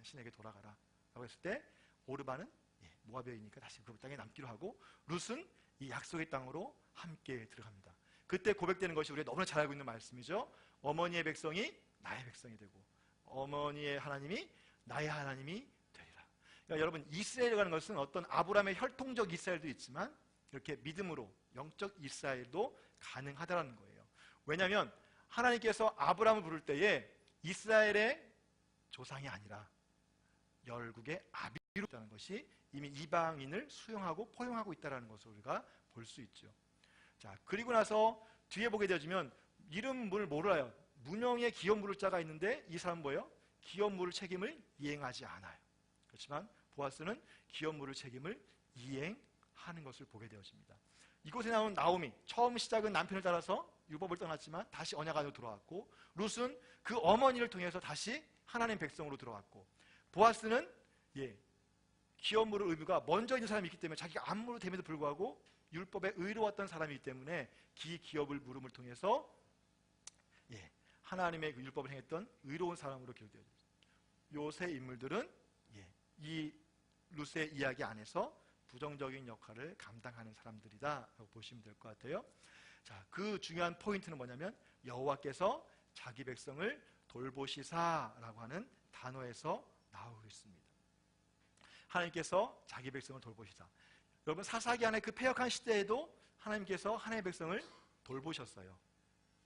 Speaker 1: 신에게 돌아가라 라고 했을 때 오르바는 모압이니까 다시 그 땅에 남기로 하고 룻은 이 약속의 땅으로 함께 들어갑니다. 그때 고백되는 것이 우리가 너무나 잘 알고 있는 말씀이죠. 어머니의 백성이 나의 백성이 되고 어머니의 하나님이 나의 하나님이 되리라. 그러니까 여러분, 이스라엘이라는 것은 어떤 아브라함의 혈통적 이스라엘도 있지만 이렇게 믿음으로 영적 이스라엘도 가능하다는 거예요. 왜냐하면 하나님께서 아브라함을 부를 때에 이스라엘의 조상이 아니라 열국의 아비로라는 것이 이미 이방인을 수용하고 포용하고 있다는 것을 우리가 볼 수 있죠. 자, 그리고 나서 뒤에 보게 되어지면 이름을 몰라요. 문형에 기업 물을 자가 있는데 이 사람은 뭐예요? 기업 물을 책임을 이행하지 않아요. 그렇지만 보아스는 기업 물을 책임을 이행하는 것을 보게 되어집니다. 이곳에 나온 나오미, 처음 시작은 남편을 따라서 율법을 떠났지만 다시 언약 안으로 들어왔고, 룻은 그 어머니를 통해서 다시 하나님 백성으로 들어왔고, 보아스는 기업 물을 의무가 먼저 있는 사람이 있기 때문에 자기가 안무로 됨에도 불구하고 율법에 의로웠던 사람이기 때문에 기업을 물음을 통해서 하나님의 그 율법을 행했던 의로운 사람으로 기록되어집니다. 요 세 인물들은 이 룻의 이야기 안에서 부정적인 역할을 감당하는 사람들이다라고 보시면 될 것 같아요. 자, 그 중요한 포인트는 뭐냐면 여호와께서 자기 백성을 돌보시사라고 하는 단어에서 나오고 있습니다. 하나님께서 자기 백성을 돌보시사. 여러분, 사사기 안에 그 패역한 시대에도 하나님께서 하나님의 백성을 돌보셨어요.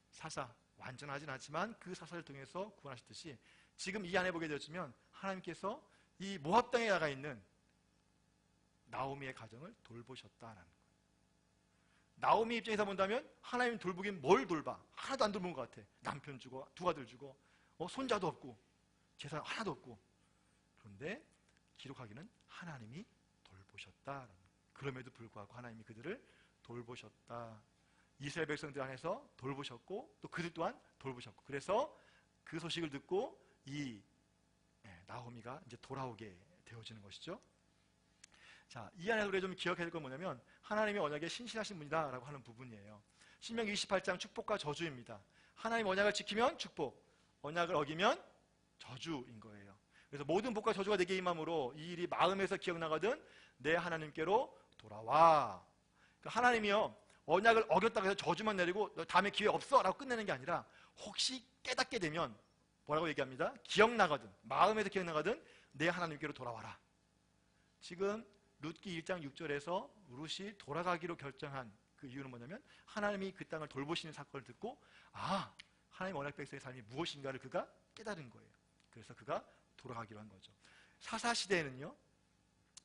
Speaker 1: 사사, 완전하진 않지만 그 사사를 통해서 구원하셨듯이 지금 이 안에 보게 되었으면 하나님께서 이 모압 땅에 나가 있는 나오미의 가정을 돌보셨다라는 거예요. 나오미 입장에서 본다면 하나님 돌보긴 뭘 돌봐? 하나도 안 돌본 것 같아. 남편 주고 두 아들 주고 손자도 없고 재산 하나도 없고. 그런데 기록하기는 하나님이 돌보셨다. 그럼에도 불구하고 하나님이 그들을 돌보셨다. 이스라엘 백성들 안에서 돌보셨고 또 그들 또한 돌보셨고, 그래서 그 소식을 듣고 이 나오미가 이제 돌아오게 되어지는 것이죠. 자, 이 안에서 우리가 좀 기억해야 될 건 뭐냐면 하나님의 언약에 신실하신 분이다라고 하는 부분이에요. 신명기 28장 축복과 저주입니다. 하나님 언약을 지키면 축복, 언약을 어기면 저주인 거예요. 그래서 모든 복과 저주가 내게 임함으로 이 일이 마음에서 기억나거든 내 하나님께로 돌아와. 그러니까 하나님이요, 언약을 어겼다고 해서 저주만 내리고 너 다음에 기회 없어 라고 끝내는 게 아니라 혹시 깨닫게 되면 뭐라고 얘기합니다? 기억나거든, 마음에서 기억나거든 내 하나님께로 돌아와라. 지금 룻기 1장 6절에서 룻이 돌아가기로 결정한 그 이유는 뭐냐면 하나님이 그 땅을 돌보시는 사건을 듣고 하나님 언약 백성의 삶이 무엇인가를 그가 깨달은 거예요. 그래서 그가 돌아가기로 한 거죠. 사사시대에는요,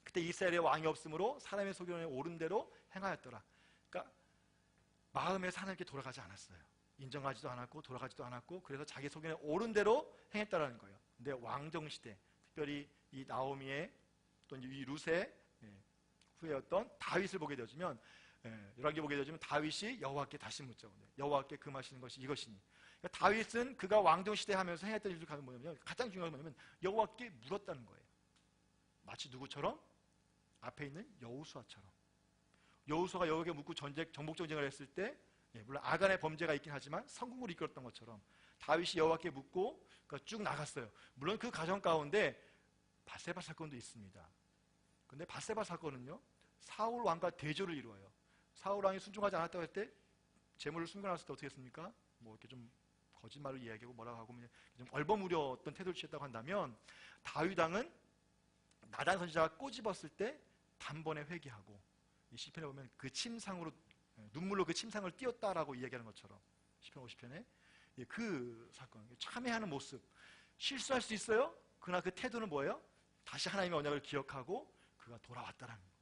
Speaker 1: 그때 이스라엘의 왕이 없으므로 사람의 소견에 옳은 대로 행하였더라. 그러니까 마음에서 하나님께 돌아가지 않았어요. 인정하지도 않았고 돌아가지도 않았고, 그래서 자기 소견에 옳은 대로 행했다라는 거예요. 근데 왕정시대, 특별히 이 나오미의 또 이 룻의 후예였던 다윗을 보게 되어지면, 열왕기 보게 되어지면 다윗이 여호와께 다시 묻죠. 여호와께 금하시는 것이 이것이니. 그러니까 다윗은 그가 왕정시대 하면서 행했던 일을 가면 뭐냐면 가장 중요한 건 뭐냐면 여호와께 물었다는 거예요. 마치 누구처럼? 앞에 있는 여호수아처럼. 여호수아가 여호와께 묻고 정복 전쟁을 했을 때, 물론 아간의 범죄가 있긴 하지만 성공을 이끌었던 것처럼 다윗이 여호와께 묻고 쭉 나갔어요. 물론 그 과정 가운데 밧세바 사건도 있습니다. 근데 밧세바 사건은요, 사울 왕과 대조를 이루어요. 사울 왕이 순종하지 않았다고 할 때 재물을 숨겨놨을 때 어떻게 했습니까? 이렇게 좀 거짓말을 이야기하고 뭐라고 하고 좀 얼버무렸던 태도를 취했다고 한다면, 다윗 왕은 나단 선지자가 꼬집었을 때 단번에 회개하고, 이 시편에 보면 그 침상으로 눈물로 그 침상을 띄었다라고 이야기하는 것처럼 시편 50편에 그 사건, 참회하는 모습, 실수할 수 있어요. 그러나 그 태도는 뭐예요? 다시 하나님의 언약을 기억하고 그가 돌아왔다라는 거예요.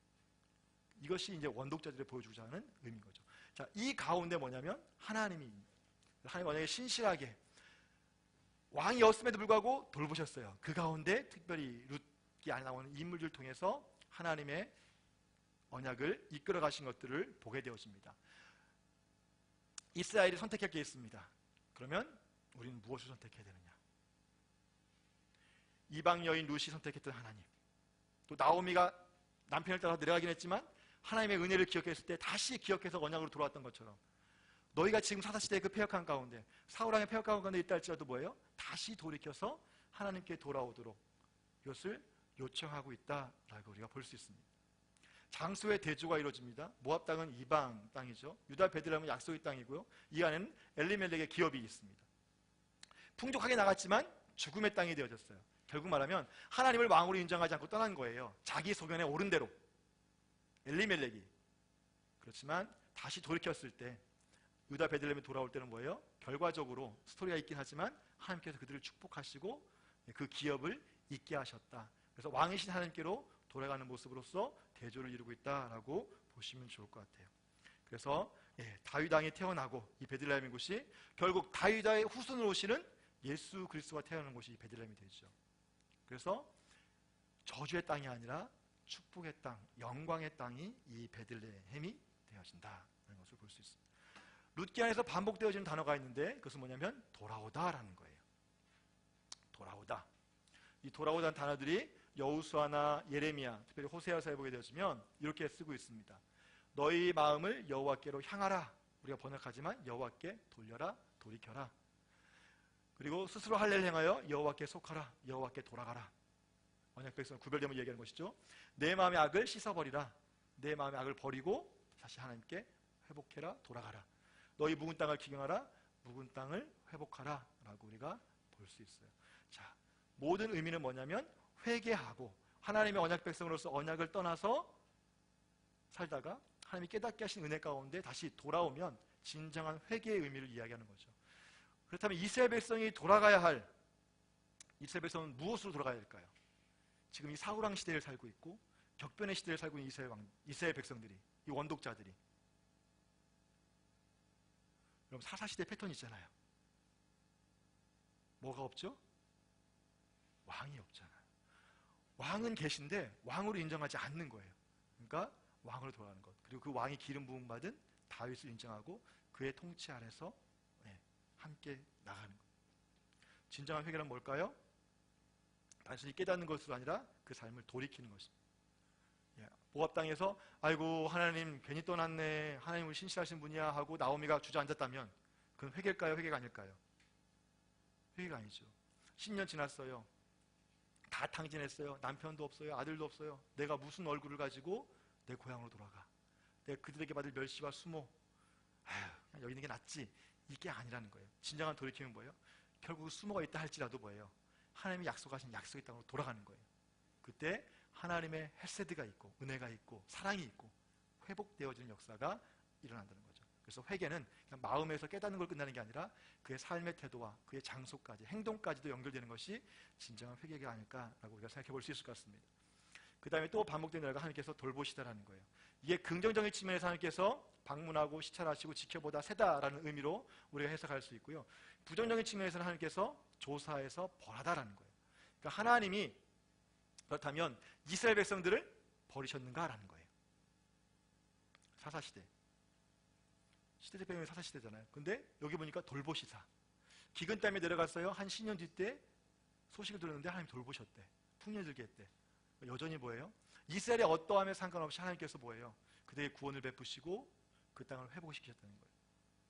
Speaker 1: 이것이 이제 원독자들이 보여주고자 하는 의미인 거죠. 자, 이 가운데 뭐냐면 하나님 언약에 신실하게 왕이었음에도 불구하고 돌보셨어요. 그 가운데 특별히 룻기 안에 나오는 인물들 통해서 하나님의 언약을 이끌어 가신 것들을 보게 되어집니다. 이스라엘이 선택할 게 있습니다. 그러면 우리는 무엇을 선택해야 되느냐? 이방 여인 룻이 선택했던 하나님, 또 나오미가 남편을 따라 내려가긴 했지만 하나님의 은혜를 기억했을 때 다시 기억해서 언약으로 돌아왔던 것처럼, 너희가 지금 사사시대의 그 패역한 가운데, 사울왕의 패역한 가운데 있다 할지라도 뭐예요? 다시 돌이켜서 하나님께 돌아오도록 이것을 요청하고 있다라고 우리가 볼 수 있습니다. 장소의 대조가 이루어집니다. 모압 땅은 이방 땅이죠. 유다 베들레헴은 약속의 땅이고요. 이 안에는 엘리멜렉의 기업이 있습니다. 풍족하게 나갔지만 죽음의 땅이 되어졌어요. 결국 말하면 하나님을 왕으로 인정하지 않고 떠난 거예요. 자기 소견에 옳은 대로. 엘리멜렉이. 그렇지만 다시 돌이켰을 때, 유다 베들레헴에 돌아올 때는 뭐예요? 결과적으로 스토리가 있긴 하지만 하나님께서 그들을 축복하시고 그 기업을 있게 하셨다. 그래서 왕이신 하나님께로 돌아가는 모습으로서 대조를 이루고 있다라고 보시면 좋을 것 같아요. 그래서 다윗 왕이 태어나고 이 베들레헴인 곳이 결국 다윗의 후손으로 오시는 예수 그리스도가 태어나는 곳이 이 베들레헴이 되죠. 그래서 저주의 땅이 아니라 축복의 땅, 영광의 땅이 이 베들레헴이 되어진다는 것을 볼 수 있습니다. 룻기 안에서 반복되어지는 단어가 있는데 그것은 뭐냐면 돌아오다라는 거예요. 돌아오다. 이 돌아오다는 단어들이 여호수아나 예레미야, 특별히 호세아서에 보게 되어지면 이렇게 쓰고 있습니다. 너희 마음을 여호와께로 향하라. 우리가 번역하지만 여호와께 돌려라, 돌이켜라. 그리고 스스로 할례를 행하여 여호와께 속하라, 여호와께 돌아가라. 언약 백성을 구별됨을 얘기하는 것이죠. 내 마음의 악을 씻어버리라. 내 마음의 악을 버리고 다시 하나님께 회복해라, 돌아가라. 너희 묵은 땅을 기경하라, 묵은 땅을 회복하라 라고 우리가 볼 수 있어요. 자, 모든 의미는 뭐냐면 회개하고 하나님의 언약 백성으로서 언약을 떠나서 살다가 하나님이 깨닫게 하신 은혜 가운데 다시 돌아오면 진정한 회개의 의미를 이야기하는 거죠. 그렇다면 이스라엘 백성이 돌아가야 할, 이스라엘 백성은 무엇으로 돌아가야 될까요? 지금 이 사울왕 시대를 살고 있고 격변의 시대를 살고 있는 이스라엘 백성들이, 이 원독자들이, 여러분 사사시대 패턴이 있잖아요. 뭐가 없죠? 왕이 없잖아요. 왕은 계신데 왕으로 인정하지 않는 거예요. 그러니까 왕으로 돌아가는 것. 그리고 그 왕이 기름 부음 받은 다윗을 인정하고 그의 통치 아래서 함께 나가는 것. 진정한 회개란 뭘까요? 단순히 깨닫는 것으로 아니라 그 삶을 돌이키는 것입니다. 모압 땅에서 아이고 하나님 괜히 떠났네, 하나님을 신실하신 분이야 하고 나오미가 주저앉았다면 그건 회개일까요? 회개가 아닐까요? 회개가 아니죠. 10년 지났어요. 다 탕진했어요. 남편도 없어요. 아들도 없어요. 내가 무슨 얼굴을 가지고 내 고향으로 돌아가. 내가 그들에게 받을 멸시와 수모, 그냥 여기 있는 게 낫지. 이게 아니라는 거예요. 진정한 돌이킴은 뭐예요? 결국 수모가 있다 할지라도 뭐예요? 하나님이 약속하신 약속의 땅으로 돌아가는 거예요. 그때 하나님의 헤세드가 있고 은혜가 있고 사랑이 있고 회복되어지는 역사가 일어난다는 거죠. 그래서 회개는 그냥 마음에서 깨닫는 걸 끝나는 게 아니라 그의 삶의 태도와 그의 장소까지, 행동까지도 연결되는 것이 진정한 회개가 아닐까라고 우리가 생각해 볼 수 있을 것 같습니다. 그 다음에 또 반복되는 일과 하나님께서 돌보시다라는 거예요. 이게 긍정적인 측면에서 하나님께서 방문하고 시찰하시고 지켜보다 세다라는 의미로 우리가 해석할 수 있고요. 부정적인 측면에서는 하나님께서 조사해서 벌하다라는 거예요. 그러니까 하나님이 그렇다면 이스라엘 백성들을 버리셨는가라는 거예요. 사사시대. 시대적 배경이 사사시대잖아요. 근데 여기 보니까 돌보시사. 기근 때문에 내려갔어요. 한 10년 뒤때 소식을 들었는데 하나님 돌보셨대. 풍년 들게 했대. 여전히 뭐예요? 이스라엘의 어떠함에 상관없이 하나님께서 뭐예요? 그들의 구원을 베푸시고 그 땅을 회복시키셨다는 거예요.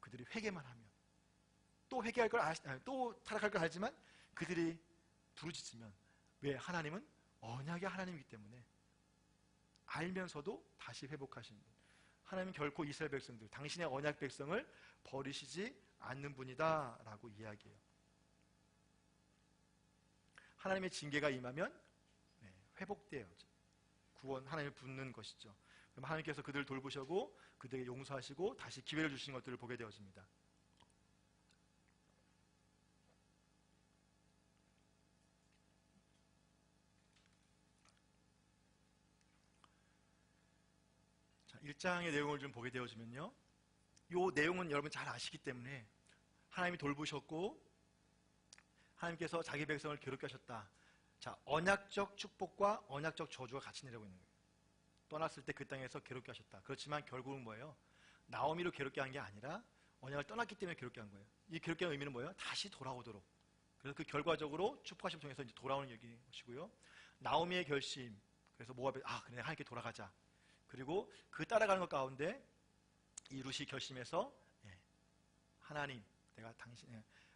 Speaker 1: 그들이 회개만 하면. 또 회개할 걸 또 타락할 걸 알지만 그들이 부르짖으면, 왜? 하나님은 언약의 하나님이기 때문에 알면서도 다시 회복하시는 분. 하나님은 결코 이스라엘 백성들, 당신의 언약 백성을 버리시지 않는 분이다 라고 이야기해요. 하나님의 징계가 임하면 회복돼요. 구원, 하나님을 붙는 것이죠. 그럼 하나님께서 그들을 돌보시고 그들에게 용서하시고 다시 기회를 주시는 것들을 보게 되어집니다. 자, 1장의 내용을 좀 보게 되어지면요, 이 내용은 여러분 잘 아시기 때문에 하나님이 돌보셨고 하나님께서 자기 백성을 괴롭게 하셨다. 자, 언약적 축복과 언약적 저주가 같이 내려오고 있는 거예요. 떠났을 때 그 땅에서 괴롭게 하셨다. 그렇지만 결국은 뭐예요? 나오미로 괴롭게 한 게 아니라 언약을 떠났기 때문에 괴롭게 한 거예요. 이 괴롭게 한 의미는 뭐예요? 다시 돌아오도록. 그래서 그 결과적으로 축복하심을 통해서 이제 돌아오는 것이고요. 나오미의 결심. 그래서 모압에 그래 하나님께 돌아가자. 그리고 그 따라가는 것 가운데 이 룻이 결심해서 하나님, 내가 당신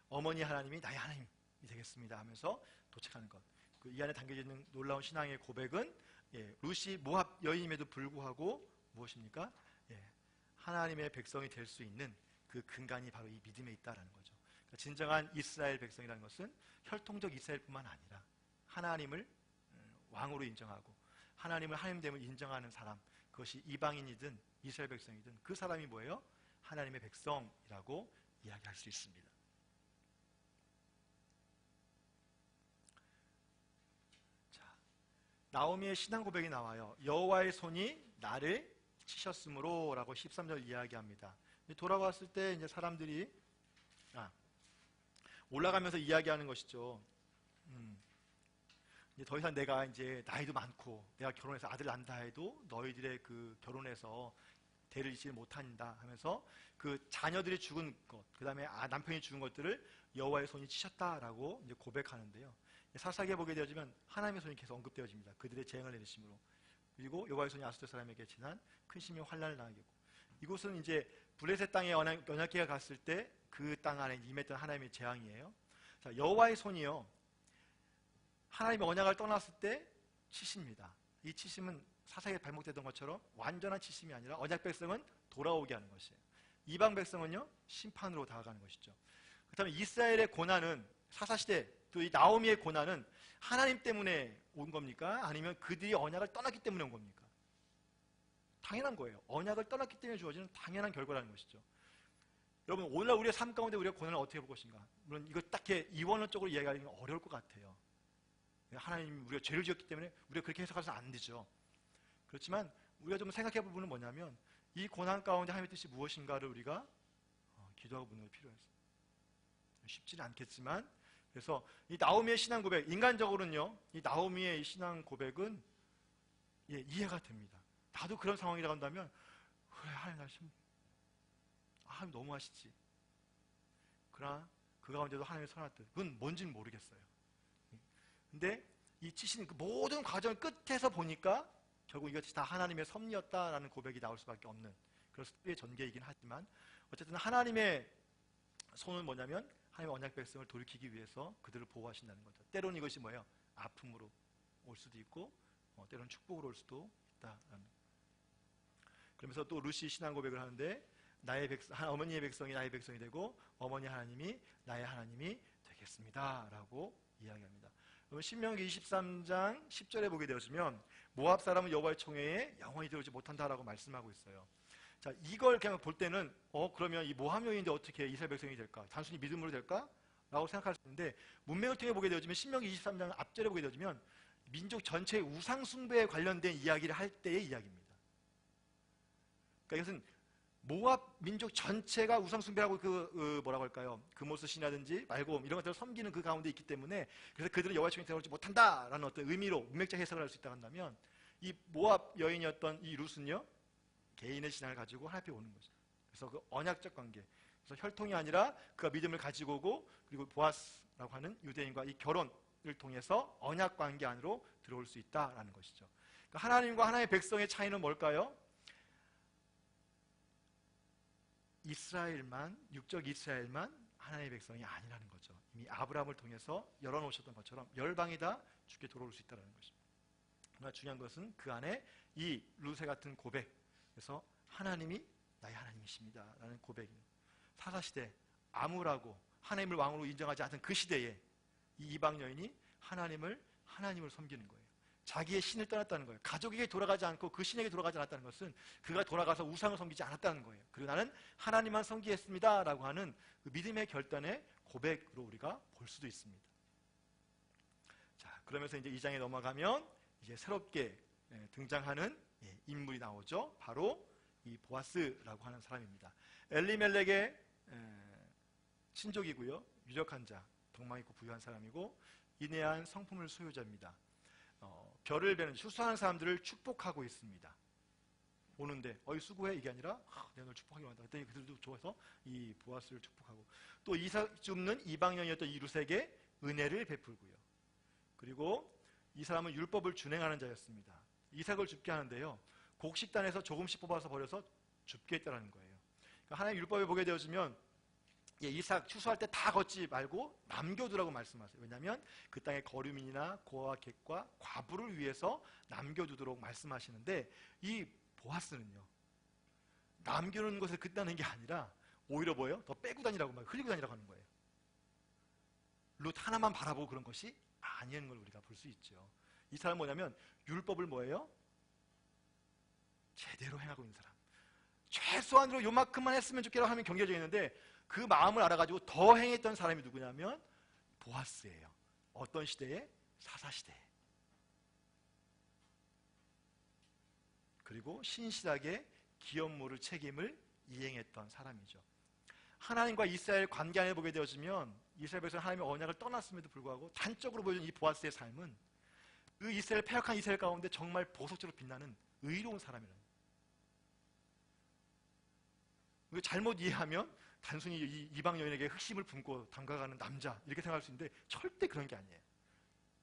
Speaker 1: 어머니 하나님이 나의 하나님이 되겠습니다 하면서 도착하는 것. 이 안에 담겨져 있는 놀라운 신앙의 고백은 룻이 모압 여인임에도 불구하고 무엇입니까? 하나님의 백성이 될 수 있는 그 근간이 바로 이 믿음에 있다라는 거죠. 그러니까 진정한 이스라엘 백성이라는 것은 혈통적 이스라엘뿐만 아니라 하나님을 왕으로 인정하고 하나님을 하나님됨을 인정하는 사람, 그것이 이방인이든 이스라엘 백성이든 그 사람이 뭐예요? 하나님의 백성이라고 이야기할 수 있습니다. 나오미의 신앙 고백이 나와요. 여호와의 손이 나를 치셨으므로 라고 13절 이야기합니다. 돌아왔을 때 이제 사람들이 올라가면서 이야기하는 것이죠. 이제 더 이상 내가 이제 나이도 많고 내가 결혼해서 아들 낳는다 해도 너희들의 그 결혼해서 대를 잇지 못한다 하면서 그 자녀들이 죽은 것, 그 다음에 남편이 죽은 것들을 여호와의 손이 치셨다라고 이제 고백하는데요. 사사기에 보게 되어지면 하나님의 손이 계속 언급되어집니다. 그들의 재앙을 내리심으로. 그리고 여호와의 손이 아수르 사람에게 지난 큰 심히 환난을 당하게 하고, 이곳은 이제 블레셋 땅에 언약궤가 갔을 때 그 땅 안에 임했던 하나님의 재앙이에요. 자, 여호와의 손이요, 하나님의 언약을 떠났을 때 치십니다. 이 치심은 사사기에 발목되던 것처럼 완전한 치심이 아니라 언약 백성은 돌아오게 하는 것이에요. 이방 백성은요, 심판으로 다가가는 것이죠. 그렇다면 이스라엘의 고난은, 사사시대 또 이 나오미의 고난은 하나님 때문에 온 겁니까? 아니면 그들이 언약을 떠났기 때문에 온 겁니까? 당연한 거예요. 언약을 떠났기 때문에 주어지는 당연한 결과라는 것이죠. 여러분, 오늘날 우리의 삶 가운데 우리가 고난을 어떻게 볼 것인가? 물론 이거 딱 이원론적으로 이야기하기는 어려울 것 같아요. 하나님이 우리가 죄를 지었기 때문에 우리가 그렇게 해석해서는 안 되죠. 그렇지만 우리가 좀 생각해 볼 부분은 뭐냐면, 이 고난 가운데 하나님의 뜻이 무엇인가를 우리가 기도하고 묻는 게 필요해요. 쉽지는 않겠지만, 그래서 이 나오미의 신앙 고백, 인간적으로는요, 이 나오미의 신앙 고백은 이해가 됩니다. 나도 그런 상황이라고 한다면, 그래, 하나님 날 하나님 너무하시지. 그러나 그 가운데도 하나님의 선한 뜻, 그건 뭔지는 모르겠어요. 근데 이 치시는 그 모든 과정 끝에서 보니까 결국 이것이 다 하나님의 섭리였다라는 고백이 나올 수밖에 없는 그런 의 전개이긴 하지만, 어쨌든 하나님의 손은 뭐냐면 하나님의 언약 백성을 돌이키기 위해서 그들을 보호하신다는 거죠. 때로는 이것이 뭐예요? 아픔으로 올 수도 있고, 때로는 축복으로 올 수도 있다라는. 그러면서 또 룻이 신앙 고백을 하는데, 어머니의 백성이 나의 백성이 되고 어머니 하나님이 나의 하나님이 되겠습니다 라고 이야기합니다. 신명기 23장 10절에 보게 되었으면 모압 사람은 여호와의 총회에 영원히 들어오지 못한다라고 말씀하고 있어요. 자, 이걸 그냥 볼 때는 그러면 이 모압 여인인데 어떻게 이스라엘 백성이 될까? 단순히 믿음으로 될까? 라고 생각할 수 있는데, 문맥을 통해 보게 되어지면 신명기 23장 앞절에 보게 되어지면 민족 전체의 우상 숭배에 관련된 이야기를 할 때의 이야기입니다. 그러니까 이것은 모압 민족 전체가 우상 숭배하고 뭐라고 할까요? 금오스 신이라든지 말곰 이런 것들을 섬기는 그 가운데 있기 때문에, 그래서 그들은 여호와의 총회에 들어오지 못한다라는 어떤 의미로 문맥적 해석을 할 수 있다고 한다면, 이 모압 여인이었던 이 룻은요, 개인의 신앙을 가지고 하나님 앞에 오는 거죠. 그래서 그 언약적 관계, 그래서 혈통이 아니라 그가 믿음을 가지고 오고, 그리고 보아스라고 하는 유대인과 이 결혼을 통해서 언약 관계 안으로 들어올 수 있다라는 것이죠. 그러니까 하나님과 하나님의 백성의 차이는 뭘까요? 이스라엘만, 육적 이스라엘만 하나님의 백성이 아니라는 거죠. 이미 아브라함을 통해서 열어놓으셨던 것처럼 열방이 다 주께 돌아올 수 있다는 것입니다. 그러나 중요한 것은 그 안에 이 룻의 같은 고백, 그래서 하나님이 나의 하나님이십니다 라는 고백입니다. 사사시대 암울하고 하나님을 왕으로 인정하지 않던 그 시대에 이 이방 여인이 하나님을 섬기는 거예요. 자기의 신을 떠났다는 거예요. 가족에게 돌아가지 않고 그 신에게 돌아가지 않았다는 것은 그가 돌아가서 우상을 섬기지 않았다는 거예요. 그리고 나는 하나님만 섬기겠습니다 라고 하는 그 믿음의 결단의 고백으로 우리가 볼 수도 있습니다. 자, 그러면서 이제 2장에 넘어가면 이제 새롭게 등장하는 인물이 나오죠. 바로 이 보아스라고 하는 사람입니다. 엘리멜렉의 친족이고요, 유력한 자, 덕망 있고 부유한 사람이고 인내한 성품을 소유자입니다. 별을 베는 수수한 사람들을 축복하고 있습니다. 오는데 수고해 이게 아니라 내가 널 축복하기로 한다. 그랬더니 그들도 좋아서 이 보아스를 축복하고, 또 이삭 줍는 이방년이었던 이 룻에게 은혜를 베풀고요. 그리고 이 사람은 율법을 준행하는 자였습니다. 이삭을 줍게 하는데요, 곡식단에서 조금씩 뽑아서 버려서 줍게 했다는 거예요. 그러니까 하나님 율법에 보게 되어지면 이삭 추수할 때 다 걷지 말고 남겨두라고 말씀하세요. 왜냐하면 그 땅의 거류민이나 고아와 객과 과부를 위해서 남겨두도록 말씀하시는데, 이 보아스는요, 남겨놓는 것을 끝나는 게 아니라 오히려 뭐예요? 더 빼고 다니라고, 막 흘리고 다니라고 하는 거예요. 룻 하나만 바라보고 그런 것이 아니라는 걸 우리가 볼 수 있죠. 이 사람은 뭐냐면 율법을 뭐예요? 제대로 행하고 있는 사람. 최소한으로 요만큼만 했으면 좋겠다고 하면 경계적이는데, 그 마음을 알아가지고 더 행했던 사람이 누구냐면 보아스예요. 어떤 시대에? 사사시대에. 그리고 신실하게 기업물을 책임을 이행했던 사람이죠. 하나님과 이스라엘 관계 안에 보게 되어지면 이스라엘 백성은 하나님의 언약을 떠났음에도 불구하고 단적으로 보여준 이 보아스의 삶은 그 이스라엘, 패역한 이스라엘 가운데 정말 보석처럼 빛나는 의로운 사람이라는 거예요. 잘못 이해하면 단순히 이 이방 여인에게 흑심을 품고 담가가는 남자 이렇게 생각할 수 있는데 절대 그런 게 아니에요.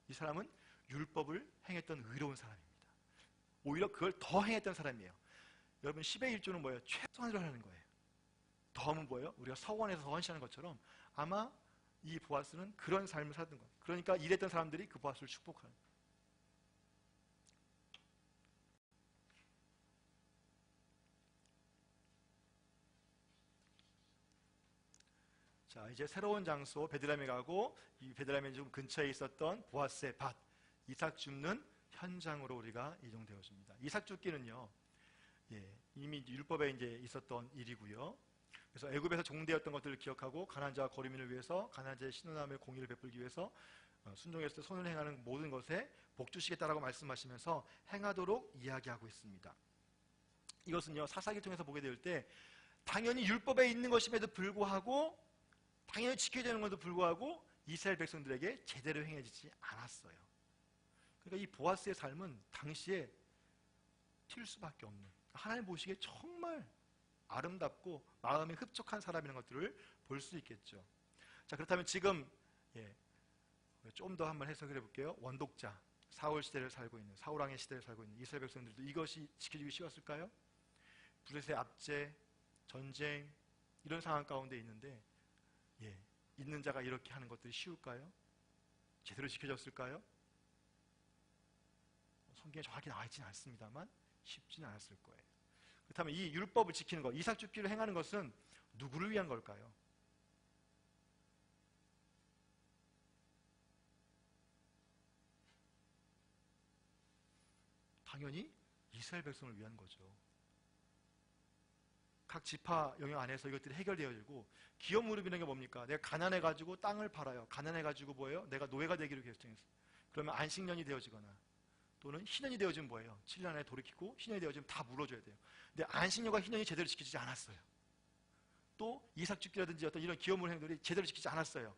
Speaker 1: 이 사람은 율법을 행했던 의로운 사람입니다. 오히려 그걸 더 행했던 사람이에요. 여러분 10의 1조는 뭐예요? 최소한으로 하는 거예요. 더하면 뭐예요? 우리가 서원에서 헌신하는 것처럼 아마 이 보아스는 그런 삶을 살던 거예요. 그러니까 이랬던 사람들이 그 보아스를 축복하는 거예요. 자, 이제 새로운 장소 베들레헴에 가고, 이 베들레헴에 좀 근처에 있었던 보아스의 밭, 이삭 줍는 현장으로 우리가 이동되어집니다. 이삭 줍기는요, 이미 율법에 이제 있었던 일이고요. 그래서 애굽에서 종되었던 것들을 기억하고 가난한 자와 거류민을 위해서, 가난한 자의 신원함의 공의를 베풀기 위해서 순종했을 때 손을 행하는 모든 것에 복 주시겠다라고 말씀하시면서 행하도록 이야기하고 있습니다. 이것은요, 사사기를 통해서 보게 될 때 당연히 율법에 있는 것임에도 불구하고, 당연히 지켜야 되는 것도 불구하고 이스라엘 백성들에게 제대로 행해지지 않았어요. 그러니까 이 보아스의 삶은 당시에 튈 수밖에 없는, 하나님 보시기에 정말 아름답고 마음이 흡족한 사람이라는 것들을 볼 수 있겠죠. 자, 그렇다면 지금 좀 더 한번 해석을 해볼게요. 원독자, 사울 시대를 살고 있는, 사울왕의 시대를 살고 있는 이스라엘 백성들도 이것이 지켜지기 쉬웠을까요? 블레셋의 압제, 전쟁 이런 상황 가운데 있는데 있는 자가 이렇게 하는 것들이 쉬울까요? 제대로 지켜졌을까요? 성경에 정확히 나와 있지는 않습니다만 쉽지는 않았을 거예요. 그렇다면 이 율법을 지키는 것, 이삭 줍기를 행하는 것은 누구를 위한 걸까요? 당연히 이스라엘 백성을 위한 거죠. 각 지파 영역 안에서 이것들이 해결되어지고, 기업 무릎이라는 게 뭡니까? 내가 가난해가지고 땅을 팔아요. 가난해가지고 뭐예요? 내가 노예가 되기로 결정했어. 그러면 안식년이 되어지거나 또는 희년이 되어지면 뭐예요? 7년 안에 돌이키고 희년이 되어지면 다 물어줘야 돼요. 근데 안식년과 희년이 제대로 지키지 않았어요. 또 이삭 줍기라든지 어떤 이런 기업 무릎 행동들이 제대로 지키지 않았어요.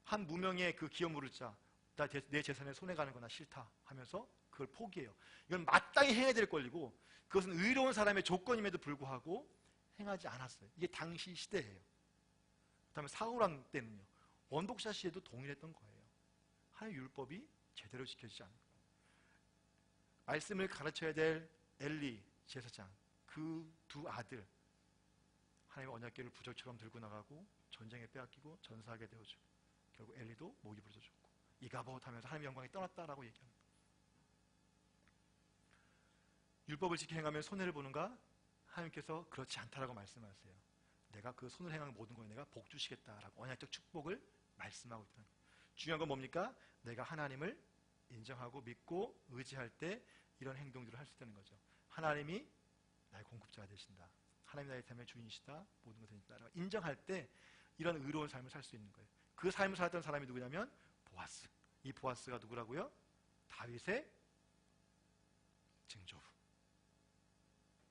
Speaker 1: 한 무명의 그 기업 무릎자, 내 재산에 손해가는 거나 싫다 하면서 그걸 포기해요. 이건 마땅히 해야 될 권리고, 그것은 의로운 사람의 조건임에도 불구하고 행하지 않았어요. 이게 당시 시대예요. 그다음에 사울왕 때는요, 원독자 시대도 동일했던 거예요. 하나님의 율법이 제대로 지켜지지 않는 거예요. 말씀을 가르쳐야 될 엘리 제사장, 그 두 아들 하나님의 언약궤를 부적처럼 들고 나가고 전쟁에 빼앗기고 전사하게 되어주고, 결국 엘리도 목이 부러져 죽고 이가봇 하면서 하나님의 영광이 떠났다라고 얘기합니다. 율법을 지켜 행하면 손해를 보는가? 하나님께서 그렇지 않다라고 말씀하세요. 내가 그 손을 행하는 모든 거에 내가 복 주시겠다라고 언약적 축복을 말씀하고 있다는 거예요. 중요한 건 뭡니까? 내가 하나님을 인정하고 믿고 의지할 때 이런 행동들을 할 수 있다는 거죠. 하나님이 나의 공급자가 되신다. 하나님이 나의 삶의 주인이시다. 모든 것을 인정하라고 인정할 때 이런 의로운 삶을 살 수 있는 거예요. 그 삶을 살았던 사람이 누구냐면 보아스. 이 보아스가 누구라고요? 다윗의 증조부.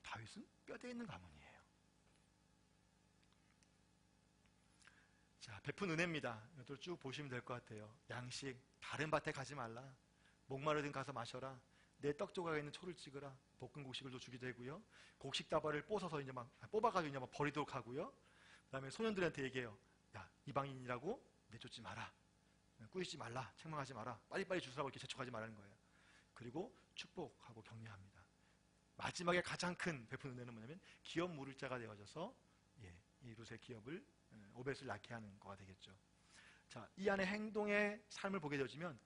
Speaker 1: 다윗은 뼈대 있는 가문이에요. 자, 베푼 은혜입니다. 이것도 쭉 보시면 될 것 같아요. 양식, 다른 밭에 가지 말라. 목마르든 가서 마셔라. 내 떡 조각에 있는 초를 찍으라. 볶은 곡식을 또 주기도 하고요. 곡식 다발을 뽀서서 이제 막 뽑아가지고 이제 막 버리도록 하고요. 그다음에 소년들한테 얘기해요. 야, 이방인이라고 내쫓지 마라. 꾸짖지 말라. 책망하지 마라. 빨리빨리 주스라고 이렇게 재촉하지 말라는 거예요. 그리고 축복하고 격려합니다. 마지막에 가장 큰 베푼 은혜는 뭐냐면 기업 물을 자가 되어져서 이 룻의 기업을 오벳을 낳게 하는 거가 되겠죠. 자, 이 안에 행동의 삶을 보게 되어지면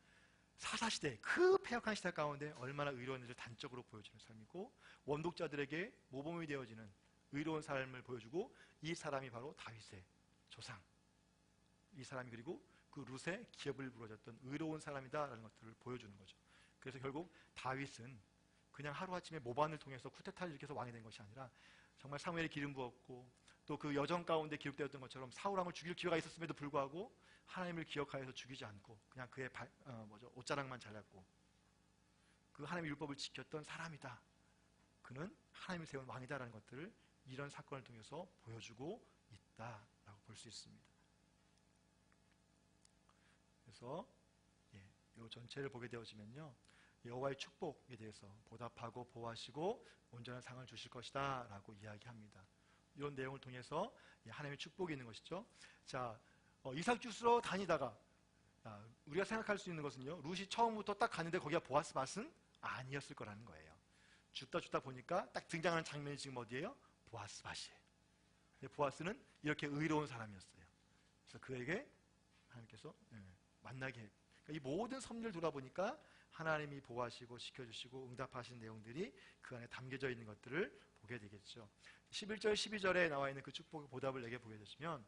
Speaker 1: 사사시대 그 패역한 시대 가운데 얼마나 의로운지를 단적으로 보여주는 삶이고 원독자들에게 모범이 되어지는 의로운 삶을 보여주고 이 사람이 바로 다윗의 조상, 이 사람이 그리고 그 룻의 기업을 부러졌던 의로운 사람이다라는 것들을 보여주는 거죠. 그래서 결국 다윗은 그냥 하루아침에 모반을 통해서 쿠데타를 일으켜서 왕이 된 것이 아니라 정말 사무엘이 기름 부었고 또 그 여정 가운데 기록되었던 것처럼 사울왕을 죽일 기회가 있었음에도 불구하고 하나님을 기억하여서 죽이지 않고 그냥 그의 옷자락만 잘랐고 그 하나님의 율법을 지켰던 사람이다. 그는 하나님이 세운 왕이다라는 것들을 이런 사건을 통해서 보여주고 있다라고 볼 수 있습니다. 그래서 이 전체를 보게 되어지면요, 여호와의 축복에 대해서 보답하고 보호하시고 온전한 상을 주실 것이다 라고 이야기합니다. 이런 내용을 통해서 하나님의 축복이 있는 것이죠. 자, 이삭 주스러 다니다가 우리가 생각할 수 있는 것은요, 룻이 처음부터 딱 갔는데 거기가 보아스 밭은 아니었을 거라는 거예요. 죽다 보니까 딱 등장하는 장면이 지금 어디예요? 보아스 밭이에요. 보아스는 이렇게 의로운 사람이었어요. 그래서 그에게 하나님께서 만나게 했고, 그러니까 이 모든 섭리를 돌아보니까 하나님이 보호하시고 지켜주시고 응답하신 내용들이 그 안에 담겨져 있는 것들을 보게 되겠죠. 11절 12절에 나와 있는 그 축복의 보답을 내게 보게 되시면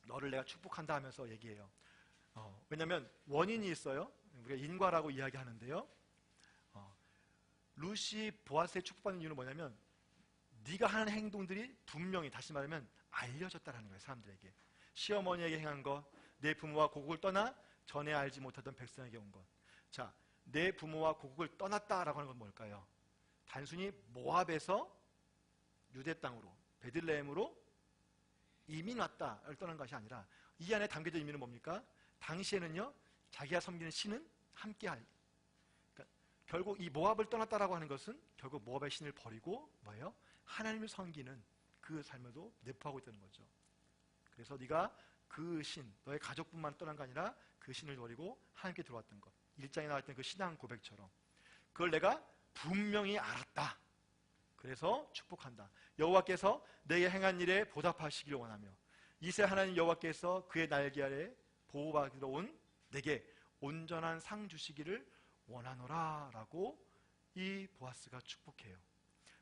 Speaker 1: 너를 내가 축복한다 하면서 얘기해요. 왜냐하면 원인이 있어요. 우리가 인과라고 이야기하는데요, 룻이 보아스의 축복받는 이유는 뭐냐면 네가 하는 행동들이 분명히, 다시 말하면 알려졌다라는 거예요. 사람들에게. 시어머니에게 행한 것, 내 부모와 고국을 떠나 전에 알지 못하던 백성에게 온 것. 자, 내 부모와 고국을 떠났다라고 하는 건 뭘까요? 단순히 모압에서 유대 땅으로, 베들레헴으로 이민 왔다를 떠난 것이 아니라 이 안에 담겨진 의미는 뭡니까? 당시에는요, 자기가 섬기는 신은 함께할. 그러니까 결국 이 모압을 떠났다라고 하는 것은 결국 모압의 신을 버리고 뭐예요? 하나님을 섬기는 그 삶에도 내포하고 있다는 거죠. 그래서 네가 그 신, 너의 가족뿐만 떠난 게 아니라 그 신을 버리고 하나님께 들어왔던 것. 1장에 나왔던 그 신앙 고백처럼 그걸 내가 분명히 알았다. 그래서 축복한다. 여호와께서 내게 행한 일에 보답하시기를 원하며 이세 하나님 여호와께서 그의 날개 아래 보호받으러 온 내게 온전한 상 주시기를 원하노라 라고 이 보아스가 축복해요.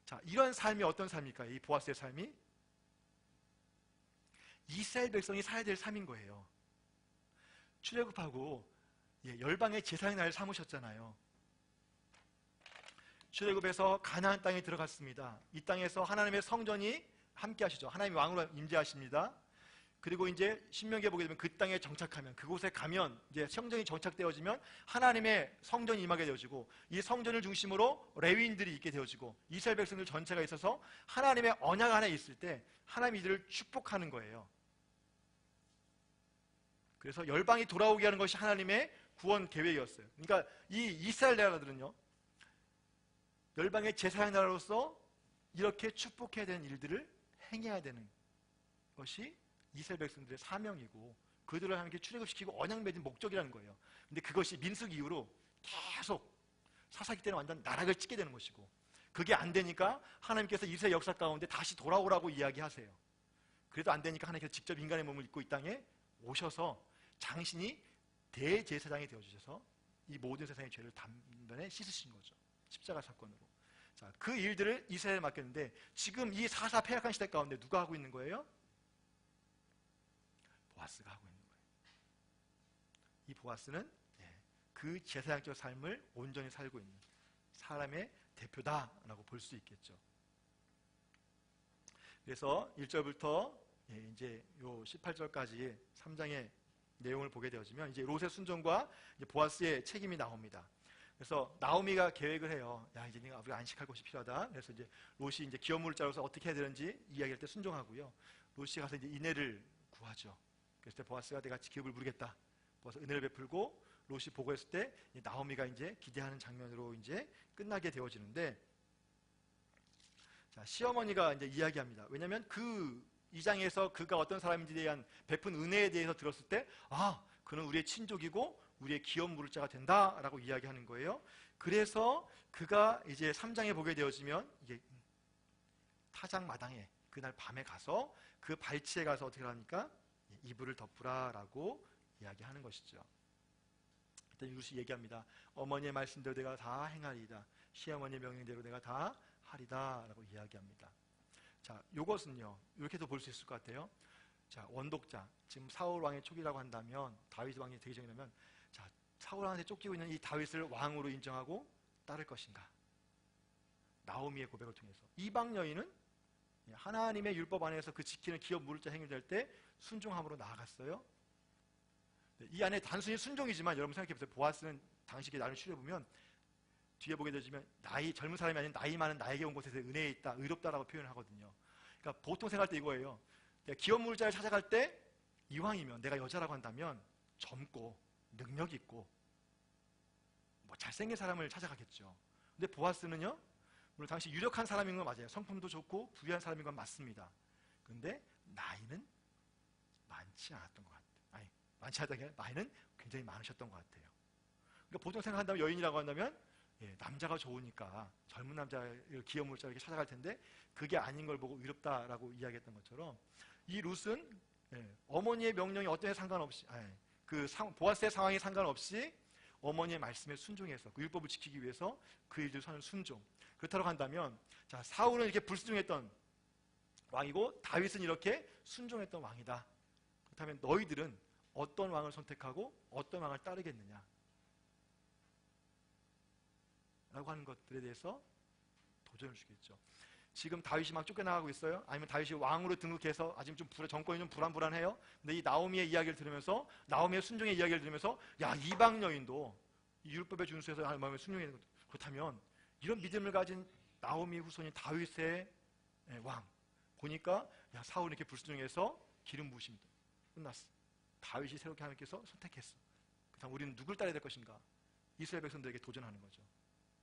Speaker 1: 자, 이런 삶이 어떤 삶일까요? 이 보아스의 삶이 이스라엘 백성이 살아야 될 삶인 거예요. 출애굽하고 열방의 제사의 날 삼으셨잖아요. 출애굽에서 가나안 땅에 들어갔습니다. 이 땅에서 하나님의 성전이 함께 하시죠. 하나님이 왕으로 임재하십니다. 그리고 이제 신명기에 보게 되면 그 땅에 정착하면, 그곳에 가면 이제 성전이 정착되어지면 하나님의 성전이 임하게 되어지고 이 성전을 중심으로 레위인들이 있게 되어지고 이스라엘 백성들 전체가 있어서 하나님의 언약 안에 있을 때 하나님이 이들을 축복하는 거예요. 그래서 열방이 돌아오게 하는 것이 하나님의 구원 계획이었어요. 그러니까 이 이스라엘 나라들은요, 열방의 제사장 나라로서 이렇게 축복해야 되는 일들을 행해야 되는 것이 이스라엘 백성들의 사명이고 그들을 하나님께 출애굽시키고 언약 맺은 목적이라는 거예요. 근데 그것이 민수기 이후로 계속 사사기 때는 완전 나락을 찍게 되는 것이고, 그게 안 되니까 하나님께서 이스라엘 역사 가운데 다시 돌아오라고 이야기하세요. 그래도 안 되니까 하나님께서 직접 인간의 몸을 입고 이 땅에 오셔서 장신이 대제사장이 되어주셔서 이 모든 세상의 죄를 단번에 씻으신 거죠. 십자가 사건으로. 자, 그 일들을 이스라엘에 맡겼는데 지금 이 사사 패역한 시대 가운데 누가 하고 있는 거예요? 보아스가 하고 있는 거예요. 이 보아스는 그 제사장적 삶을 온전히 살고 있는 사람의 대표다라고 볼 수 있겠죠. 그래서 1절부터 이제 요 18절까지 3장의 내용을 보게 되어지면 이제 롯의 순종과 이제 보아스의 책임이 나옵니다. 그래서 나오미가 계획을 해요. 야, 이제 우리가 안식할 곳이 필요하다. 그래서 이제 롯이 이제 기업물을 짜서 어떻게 해야 되는지 이야기할 때 순종하고요. 롯이 가서 이제 인애를 구하죠. 그래서 보아스가 내가 기업을 물겠다. 보아스 은혜를 베풀고 롯이 보고했을 때 나오미가 이제 기대하는 장면으로 이제 끝나게 되어지는데, 자, 시어머니가 이제 이야기합니다. 왜냐하면 그 2장에서 그가 어떤 사람인지에 대한 베푼 은혜에 대해서 들었을 때, 그는 우리의 친족이고 우리의 기업 물자가 된다라고 이야기하는 거예요. 그래서 그가 이제 3장에 보게 되어지면 이게 타작 마당에 그날 밤에 가서 그 발치에 가서 어떻게 하니까 이불을 덮으라라고 이야기하는 것이죠. 그때 룻이 얘기합니다. 어머니의 말씀대로 내가 다 행하리이다. 시어머니의 명령대로 내가 다 하리다 라고 이야기합니다. 자, 요것은요 이렇게도 볼 수 있을 것 같아요. 자, 원독자, 지금 사울 왕의 촉이라고 한다면, 다윗 왕이 되기 전이라면, 자, 사울 왕한테 쫓기고 있는 이 다윗을 왕으로 인정하고 따를 것인가? 나오미의 고백을 통해서 이방 여인은 하나님의 율법 안에서 그 지키는 기업 물자 행위를 할 때 순종함으로 나아갔어요. 이 안에 단순히 순종이지만 여러분 생각해보세요. 보아스는 당시에 나를 추려보면 뒤에 보게 되지만 젊은 사람이 아닌 나이 많은 나에게 온 곳에서 은혜에 있다, 의롭다라고 표현을 하거든요. 그러니까 보통 생각할 때 이거예요. 기업 물자를 찾아갈 때 이왕이면 내가 여자라고 한다면 젊고 능력 있고 뭐 잘생긴 사람을 찾아가겠죠. 근데 보아스는요, 물론 당시 유력한 사람인 건 맞아요. 성품도 좋고 부유한 사람인 건 맞습니다. 근데 나이는 많지 않았던 것 같아요. 아니, 많지 않았던 게 아니라 나이는 굉장히 많으셨던 것 같아요. 그러니까 보통 생각한다면 여인이라고 한다면 남자가 좋으니까 젊은 남자를 기업 물자 이렇게 찾아갈 텐데 그게 아닌 걸 보고 의롭다라고 이야기했던 것처럼 이 룻은 어머니의 명령이 어떤 에 상관없이 보아스의 상황에 상관없이 어머니의 말씀에 순종해서 그 율법을 지키기 위해서 그 일들 하는 순종. 그렇다고 한다면, 자, 사울은 이렇게 불순종했던 왕이고 다윗은 이렇게 순종했던 왕이다. 그렇다면 너희들은 어떤 왕을 선택하고 어떤 왕을 따르겠느냐? 라고 하는 것들에 대해서 도전을 주겠죠. 지금 다윗이 막 쫓겨나가고 있어요? 아니면 다윗이 왕으로 등극해서 아직 좀 정권이 좀 불안불안해요? 근데 이 나오미의 이야기를 들으면서, 나오미의 순종의 이야기를 들으면서, 야, 이방 여인도 율법에 준수해서 하나님의 순종에 있는 것. 그렇다면 이런 믿음을 가진 나오미 후손인 다윗의 왕 보니까, 야, 사울이 이렇게 불순종해서 기름 부으심이 끝났어. 다윗이 새롭게 하나님께서 선택했어. 그렇다면 우리는 누굴 따라야 될 것인가? 이스라엘 백성들에게 도전하는 거죠.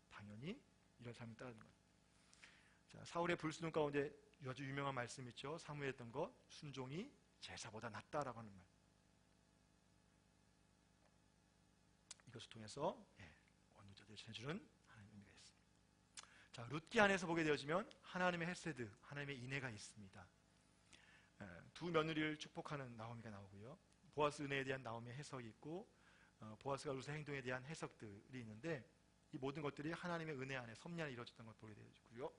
Speaker 1: 당연히 이런 삶을 따르는 거예요. 자, 사울의 불순종 가운데 아주 유명한 말씀 있죠. 사무엘에 했던 것, 순종이 제사보다 낫다라고 하는 말. 이것을 통해서 원독자들이 전해주는 하나님의 의미가 있습니다. 자, 룻기 안에서 보게 되어지면 하나님의 헤세드, 하나님의 인애가 있습니다. 두 며느리를 축복하는 나오미가 나오고요. 보아스 은혜에 대한 나오미의 해석이 있고, 보아스가 룻의 행동에 대한 해석들이 있는데, 이 모든 것들이 하나님의 은혜 안에, 섭리 안에 이루어졌던 걸 보게 되어지고요.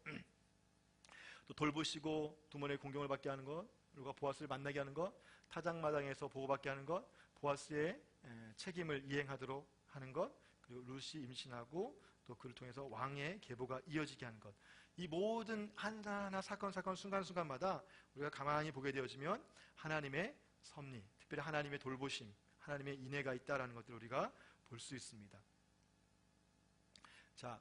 Speaker 1: 또 돌보시고 두머리의 공경을 받게 하는 것, 그리고 보아스를 만나게 하는 것, 타작마당에서 보호받게 하는 것, 보아스의 책임을 이행하도록 하는 것, 그리고 룻이 임신하고 또 그를 통해서 왕의 계보가 이어지게 하는 것. 이 모든 하나하나 사건 순간순간마다 우리가 가만히 보게 되어지면 하나님의 섭리, 특별히 하나님의 돌보심, 하나님의 인애가 있다라는 것들을 우리가 볼 수 있습니다. 자,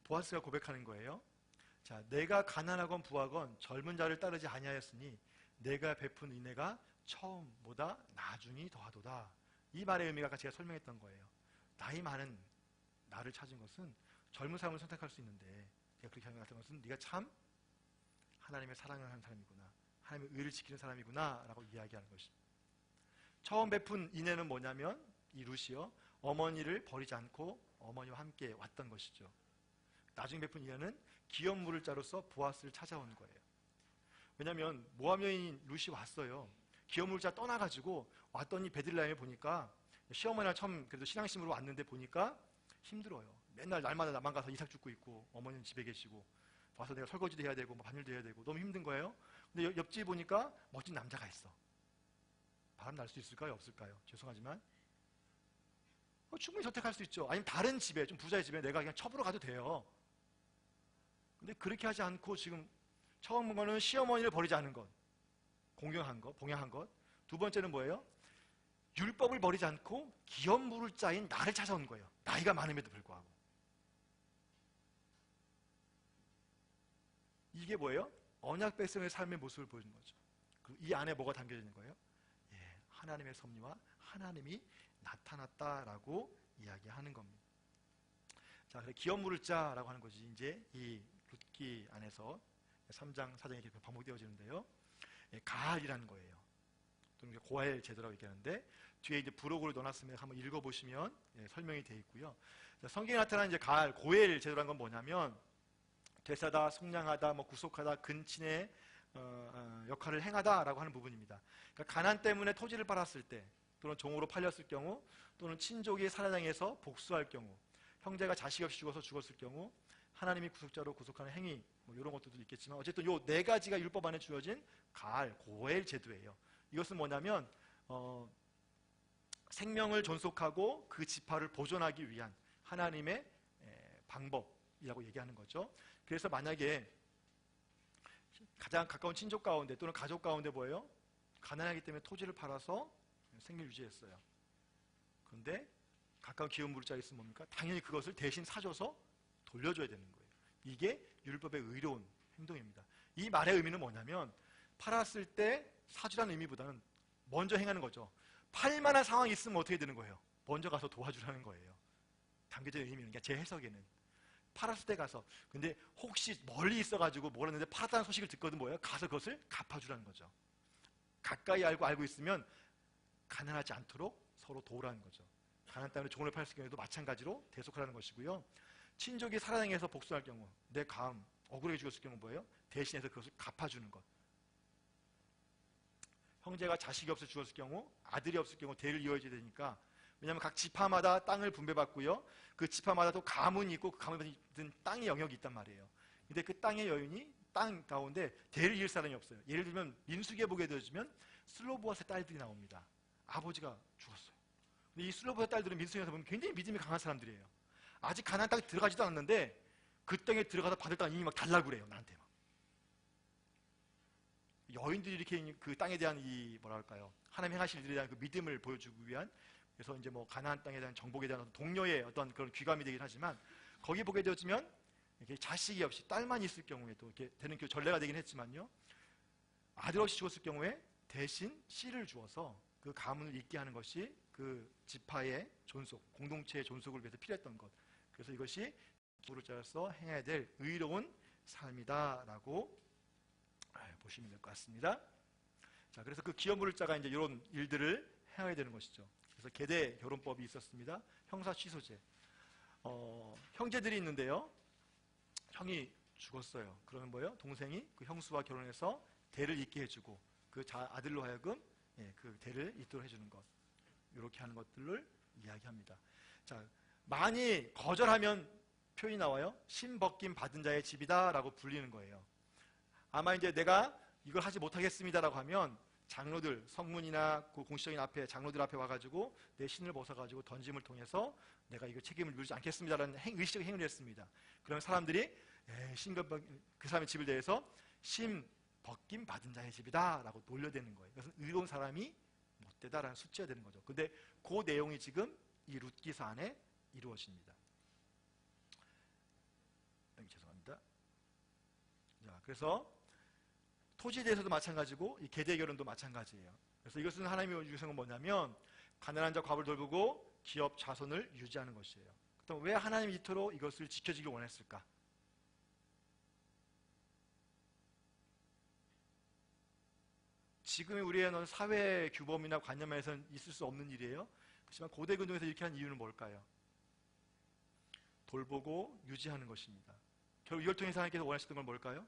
Speaker 1: 보아스가 고백하는 거예요. 자, 내가 가난하건 부하건 젊은 자를 따르지 아니하였으니 내가 베푼 인애가 처음보다 나중이 더하도다. 이 말의 의미가 아까 제가 설명했던 거예요. 나이 많은 나를 찾은 것은 젊은 사람을 선택할 수 있는데, 내가 그렇게 하는 것 같은 것은 네가 참 하나님의 사랑을 하는 사람이구나, 하나님의 의를 지키는 사람이구나 라고 이야기하는 것입니다. 처음 베푼 인애는 뭐냐면 이 룻이요, 어머니를 버리지 않고 어머니와 함께 왔던 것이죠. 나중에 베푼 인애는 기업 물을 자로서 보아스를 찾아온 거예요. 왜냐하면 모압 여인 룻이 왔어요. 기업 물자 떠나가지고 왔더니 베들레헴에 보니까 시어머니가 처음 그래도 신앙심으로 왔는데 보니까 힘들어요. 맨날 날마다 나만 가서 이삭 죽고 있고 어머니는 집에 계시고, 와서 내가 설거지도 해야 되고 뭐 반일도 해야 되고 너무 힘든 거예요. 근데 옆집에 보니까 멋진 남자가 있어. 바람 날 수 있을까요? 없을까요? 죄송하지만 충분히 선택할 수 있죠. 아니면 다른 집에, 좀 부자의 집에 내가 그냥 첩으로 가도 돼요. 근데 그렇게 하지 않고 지금 처음 본 거는 시어머니를 버리지 않은 것, 공경한 것, 봉양한 것. 두 번째는 뭐예요? 율법을 버리지 않고 기업 물을 자인 나를 찾아온 거예요. 나이가 많음에도 불구하고. 이게 뭐예요? 언약 백성의 삶의 모습을 보여주는 거죠. 그리고 이 안에 뭐가 담겨져 있는 거예요? 하나님의 섭리와 하나님이 나타났다라고 이야기하는 겁니다. 자, 그래서 기업 물을 자라고 하는 것이 이제 이 룻기 안에서 3장 4장에 이렇게 반복되어지는데요. 가알이라는 거예요. 또는 고알 제도라고 얘기하는데 뒤에 이제 부록으로 넣어놨으면 한번 읽어보시면 설명이 되어 있고요. 자, 성경에 나타나는 이제 가알, 고엘 제도라는 건 뭐냐면 되사다, 속량하다, 뭐 구속하다, 근친의 역할을 행하다라고 하는 부분입니다. 그러니까 가난 때문에 토지를 팔았을 때, 또는 종으로 팔렸을 경우, 또는 친족이 살아당해서 복수할 경우, 형제가 자식 없이 죽었을 경우, 하나님이 구속자로 구속하는 행위, 뭐 이런 것들도 있겠지만 어쨌든 요 네 가지가 율법 안에 주어진 가알, 고엘 제도예요. 이것은 뭐냐면 생명을 존속하고 그 지파를 보존하기 위한 하나님의 방법이라고 얘기하는 거죠. 그래서 만약에 가장 가까운 친족 가운데 또는 가족 가운데 뭐예요? 가난하기 때문에 토지를 팔아서 생계를 유지했어요. 그런데 가까운 기업 물을 자가 있으면 뭡니까? 당연히 그것을 대신 사줘서 돌려줘야 되는 거예요. 이게 율법의 의로운 행동입니다. 이 말의 의미는 뭐냐면 팔았을 때 사주라는 의미보다는 먼저 행하는 거죠. 팔만한 상황이 있으면 어떻게 되는 거예요? 먼저 가서 도와주라는 거예요. 담겨진 의미는, 그러니까 제 해석에는 팔았을 때 가서, 근데 혹시 멀리 있어가지고 몰랐는데 팔았다는 소식을 듣거든 뭐예요? 가서 그것을 갚아주라는 거죠. 가까이 알고 있으면 가난하지 않도록 서로 도우라는 거죠. 가난 때문에 종을 팔았을 경우에도 마찬가지로 대속하라는 것이고요. 친족이 살아당해서 복수할 경우, 내 감 억울하게 죽었을 경우 뭐예요? 대신해서 그것을 갚아주는 것. 형제가 자식이 없어 죽었을 경우, 아들이 없을 경우 대를 이어줘야 되니까, 왜냐하면 각 지파마다 땅을 분배받고요, 그 지파마다 또 가문이 있고 그 가문에 든 땅의 영역이 있단 말이에요. 근데 그 땅의 여인이 땅 가운데 대를 이을 사람이 없어요. 예를 들면 민수기에 보게 되어지면 슬로보아스의 딸들이 나옵니다. 아버지가 죽었어요. 근데 이 슬로보아스의 딸들은 민수기에서 보면 굉장히 믿음이 강한 사람들이에요. 아직 가나안 땅에 들어가지도 않았는데 그 땅에 들어가서 받을 땅 이미 막 달라고 그래요. 나한테 막. 여인들이 이렇게 그 땅에 대한 이 뭐랄까요, 하나님 행하실 일에 대한 그 믿음을 보여주기 위한, 그래서 이제 뭐 가나안 땅에 대한 정복에 대한 동료의 어떤 그런 귀감이 되긴 하지만, 거기 보게 되어지면 이렇게 자식이 없이 딸만 있을 경우에도 이렇게 되는 그 전례가 되긴 했지만요, 아들 없이 죽었을 경우에 대신 씨를 주어서 그 가문을 잇게 하는 것이 그 지파의 존속, 공동체의 존속을 위해서 필요했던 것. 그래서 이것이 기업을 짜서 행해야 될 의로운 삶이다라고 보시면 될 것 같습니다. 자, 그래서 그 기업물을 짜가 이제 이런 일들을 행하게 되는 것이죠. 그래서 계대 결혼법이 있었습니다. 형사 취소제. 형제들이 있는데요, 형이 죽었어요. 그러면 뭐예요? 동생이 그 형수와 결혼해서 대를 잇게 해주고 그 아들로 하여금 그 대를 잇도록 해주는 것, 이렇게 하는 것들을 이야기합니다. 자, 많이 거절하면 표현이 나와요. 신벗김 받은 자의 집이다라고 불리는 거예요. 아마 이제 내가 이걸 하지 못하겠습니다라고 하면 장로들, 성문이나 그 공식적인 앞에 장로들 앞에 와가지고 내 신을 벗어가지고 던짐을 통해서 내가 이거 책임을 물지 않겠습니다라는 의식적인 행위를 했습니다. 그러면 사람들이 그 사람의 집을 대해서 신 벗김 받은 자의 집이다라고 놀려대는 거예요. 그것은 의로운 사람이 못되다라는 수치가 되는 거죠. 근데 그 내용이 지금 이 룻기서 안에 이루어집니다. 죄송합니다. 자, 그래서 토지에 대해서도 마찬가지고 이 계대 결혼도 마찬가지예요. 그래서 이것은 하나님의 유성은 뭐냐면 가난한 자 과부를 돌보고 기업 자손을 유지하는 것이에요. 그럼 왜 하나님이 이토록 이것을 지켜지길 원했을까? 지금의 우리의 사회 규범이나 관념에서는 있을 수 없는 일이에요. 그렇지만 고대 근동에서 이렇게 한 이유는 뭘까요? 돌보고 유지하는 것입니다. 결국 이걸 통해서 하나님께서 원하셨던 건 뭘까요?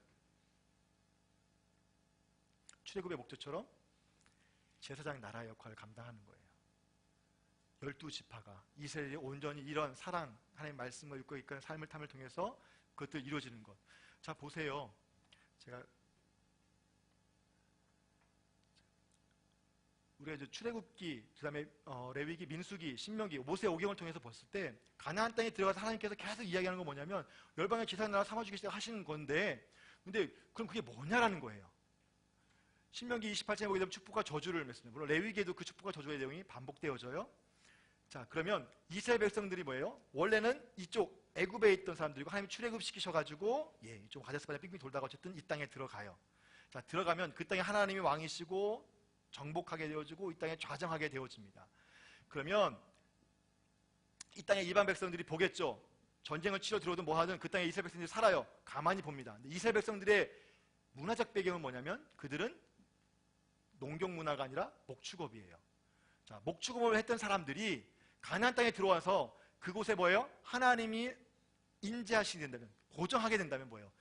Speaker 1: 출애굽의 목적처럼 제사장 나라의 역할을 감당하는 거예요. 12지파가 이스라엘이 온전히 이런 사랑, 하나님의 말씀을 읽고 이끄는 삶을 탐을 통해서 그것들 이루어지는 것. 자, 보세요. 제가 우리가 이제 출애굽기, 그다음에 레위기, 민수기, 신명기, 모세 오경을 통해서 봤을 때 가나안 땅에 들어가서 하나님께서 계속 이야기하는 건 뭐냐면 열방의 제사장 나라 삼아주기 하시는 건데, 근데 그럼 그게 뭐냐라는 거예요. 신명기 28장에 보게 되면 축복과 저주를 맺습니다. 물론 레위기에도 그 축복과 저주의 내용이 반복되어져요. 자, 그러면 이스라엘 백성들이 뭐예요? 원래는 이쪽 애굽에 있던 사람들이고 하나님이 출애굽 시키셔가지고 이쪽 가데스바네 빙빙 돌다가 어쨌든 이 땅에 들어가요. 자, 들어가면 그 땅에 하나님이 왕이시고 정복하게 되어지고 이 땅에 좌정하게 되어집니다. 그러면 이 땅에 이방 백성들이 보겠죠. 전쟁을 치러 들어오든 뭐하든 그 땅에 이스라엘 백성들이 살아요. 가만히 봅니다. 근데 이스라엘 백성들의 문화적 배경은 뭐냐면 그들은 농경 문화가 아니라 목축업이에요. 자, 목축업을 했던 사람들이 가나안 땅에 들어와서 그곳에 뭐예요? 하나님이 인재하시게 된다면, 고정하게 된다면 뭐예요?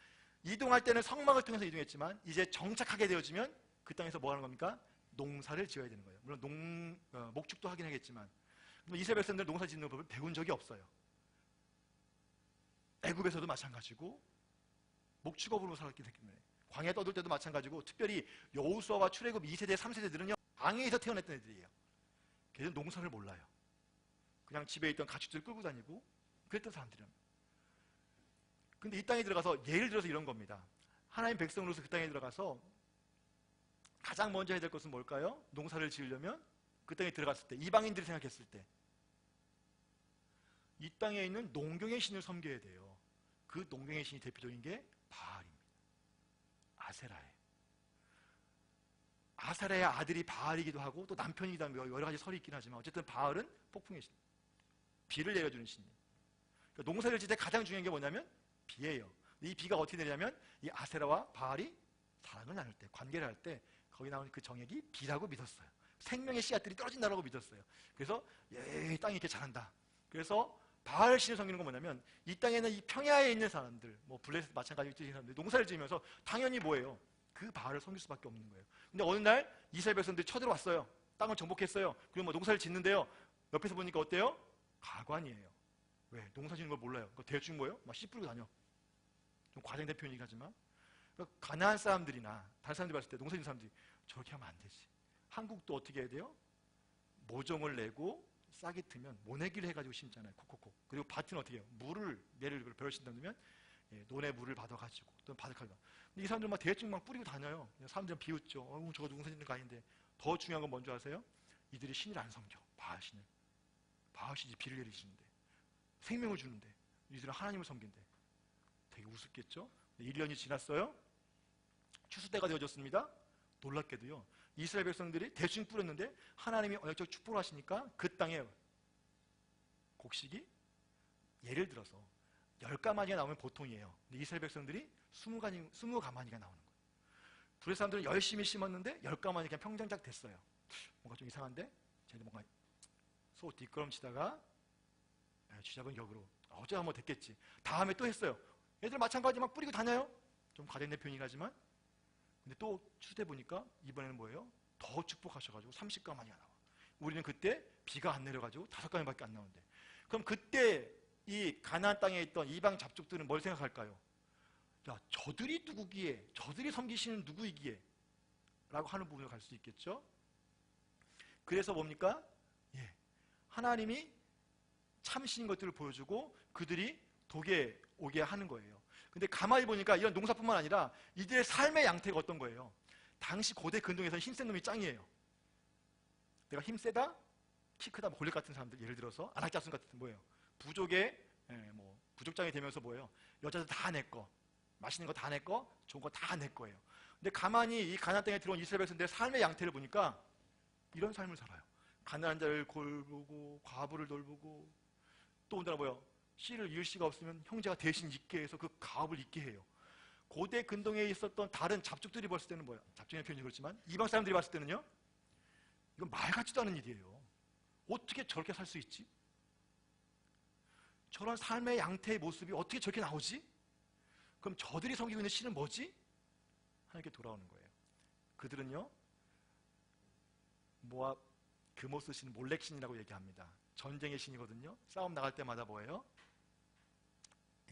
Speaker 1: 이동할 때는 성막을 통해서 이동했지만 이제 정착하게 되어지면 그 땅에서 뭐 하는 겁니까? 농사를 지어야 되는 거예요. 물론 목축도 하긴 하겠지만 이스라엘 백성들은 농사 짓는 법을 배운 적이 없어요. 애굽에서도 마찬가지고 목축업으로 살았기 때문에 광야에 떠들 때도 마찬가지고 특별히 여호수아와 출애굽 2세대, 3세대들은요 광야에서 태어났던 애들이에요. 걔들은 농사를 몰라요. 그냥 집에 있던 가축들 끌고 다니고 그랬던 사람들이랍니다. 근데 이 땅에 들어가서 예를 들어서 이런 겁니다. 하나님 백성으로서 그 땅에 들어가서 가장 먼저 해야 될 것은 뭘까요? 농사를 지으려면 그 땅에 들어갔을 때 이방인들이 생각했을 때 이 땅에 있는 농경의 신을 섬겨야 돼요. 그 농경의 신이 대표적인 게 바알입니다. 아세라예요. 아세라의 아들이 바알이기도 하고 또 남편이기도 하고 여러 가지 설이 있긴 하지만 어쨌든 바알은 폭풍의 신, 비를 내려주는 신이에요. 그러니까 농사를 지을 때 가장 중요한 게 뭐냐면 비예요. 이 비가 어떻게 내리냐면 이 아세라와 바알이 사랑을 나눌 때, 관계를 할 때 거기 나오는 그 정액이 비라고 믿었어요. 생명의 씨앗들이 떨어진다고 믿었어요. 그래서 땅이 이렇게 자란다. 그래서 바알 신을 섬기는 건 뭐냐면 이 땅에는 이 평야에 있는 사람들, 뭐 블레셋 마찬가지로 있는 사람들 농사를 지으면서 당연히 뭐예요? 그 바알을 섬길 수밖에 없는 거예요. 근데 어느 날 이스라엘 백성들이 쳐들어왔어요. 땅을 정복했어요. 그리고 뭐 농사를 짓는데요. 옆에서 보니까 어때요? 가관이에요. 왜? 농사 짓는 걸 몰라요. 대충 뭐예요? 막 씨 뿌리고 다녀. 좀 과장된 표현이긴 하지만 그러니까 가나안 사람들이나 다른 사람들이 봤을 때 농사 짓는 사람들이 저렇게 하면 안 되지. 한국도 어떻게 해야 돼요? 모종을 내고 싹이 트면 모내기를 해가지고 심잖아요. 콕콕콕. 그리고 밭은 어떻게 해요? 물을 내를 벼를 심다면 논에 물을 받아가지고 또는 바닥하다. 근데 이 사람들 막 대충 막 뿌리고 다녀요. 사람들은 비웃죠. 저거 농사 짓는 거 아닌데. 더 중요한 건 뭔지 아세요? 이들이 신을 안 섬겨. 바알 신을. 바알 신이 비를 내리시는데 생명을 주는데 이들은 하나님을 섬긴대. 되게 우습겠죠? 1년이 지났어요. 추수 때가 되어졌습니다. 놀랍게도요. 이스라엘 백성들이 대충 뿌렸는데 하나님이 언약적 축복을 하시니까 그 땅에 곡식이 예를 들어서 10가마니가 나오면 보통이에요. 근데 이스라엘 백성들이 20가마니가 나오는 거예요. 불의 사람들은 열심히 심었는데 10가마니 그냥 평정작 됐어요. 뭔가 좀 이상한데? 쟤네 뭔가 소 뒷걸음치다가 쥐잡은 격으로 어쩌다 뭐 됐겠지. 다음에 또 했어요. 애들 마찬가지 막 뿌리고 다녀요. 좀 과장된 표현이긴 하지만 근데 또 추대 보니까 이번에는 뭐예요? 더 축복하셔가지고 30가마니가 나와. 우리는 그때 비가 안 내려가지고 5가마니밖에 안 나오는데 그럼 그때 이 가나안 땅에 있던 이방 잡족들은 뭘 생각할까요? 야, 저들이 누구기에? 저들이 섬기시는 누구이기에? 라고 하는 부분으로 갈 수 있겠죠? 그래서 뭡니까? 하나님이 참신 것들을 보여주고 그들이 독에 오게 하는 거예요. 근데 가만히 보니까 이런 농사뿐만 아니라 이들의 삶의 양태가 어떤 거예요? 당시 고대 근동에서는 힘센 놈이 짱이에요. 내가 힘세다? 키 크다? 골릭 같은 사람들 예를 들어서 안악자순 같은 뭐예요? 부족의 부족장이 되면서 뭐예요? 여자들 다 내 거, 맛있는 거 다 내 거, 좋은 거 다 내 거예요. 근데 가만히 이 가나안 땅에 들어온 이스라엘 백성들의 삶의 양태를 보니까 이런 삶을 살아요. 가난한 자를 골보고 과부를 돌보고 또 온다라 뭐예요? 씨를 이을 씨가 없으면 형제가 대신 잊게 해서 그 가업을 잊게 해요. 고대 근동에 있었던 다른 잡족들이 봤을 때는 뭐야? 잡족의 표현이 그렇지만 이방 사람들이 봤을 때는요, 이건 말 같지도 않은 일이에요. 어떻게 저렇게 살 수 있지? 저런 삶의 양태의 모습이 어떻게 저렇게 나오지? 그럼 저들이 섬기고 있는 신은 뭐지? 하나님께 돌아오는 거예요. 그들은요, 모압 금오스 신 몰렉 신이라고 얘기합니다. 전쟁의 신이거든요. 싸움 나갈 때마다 뭐예요?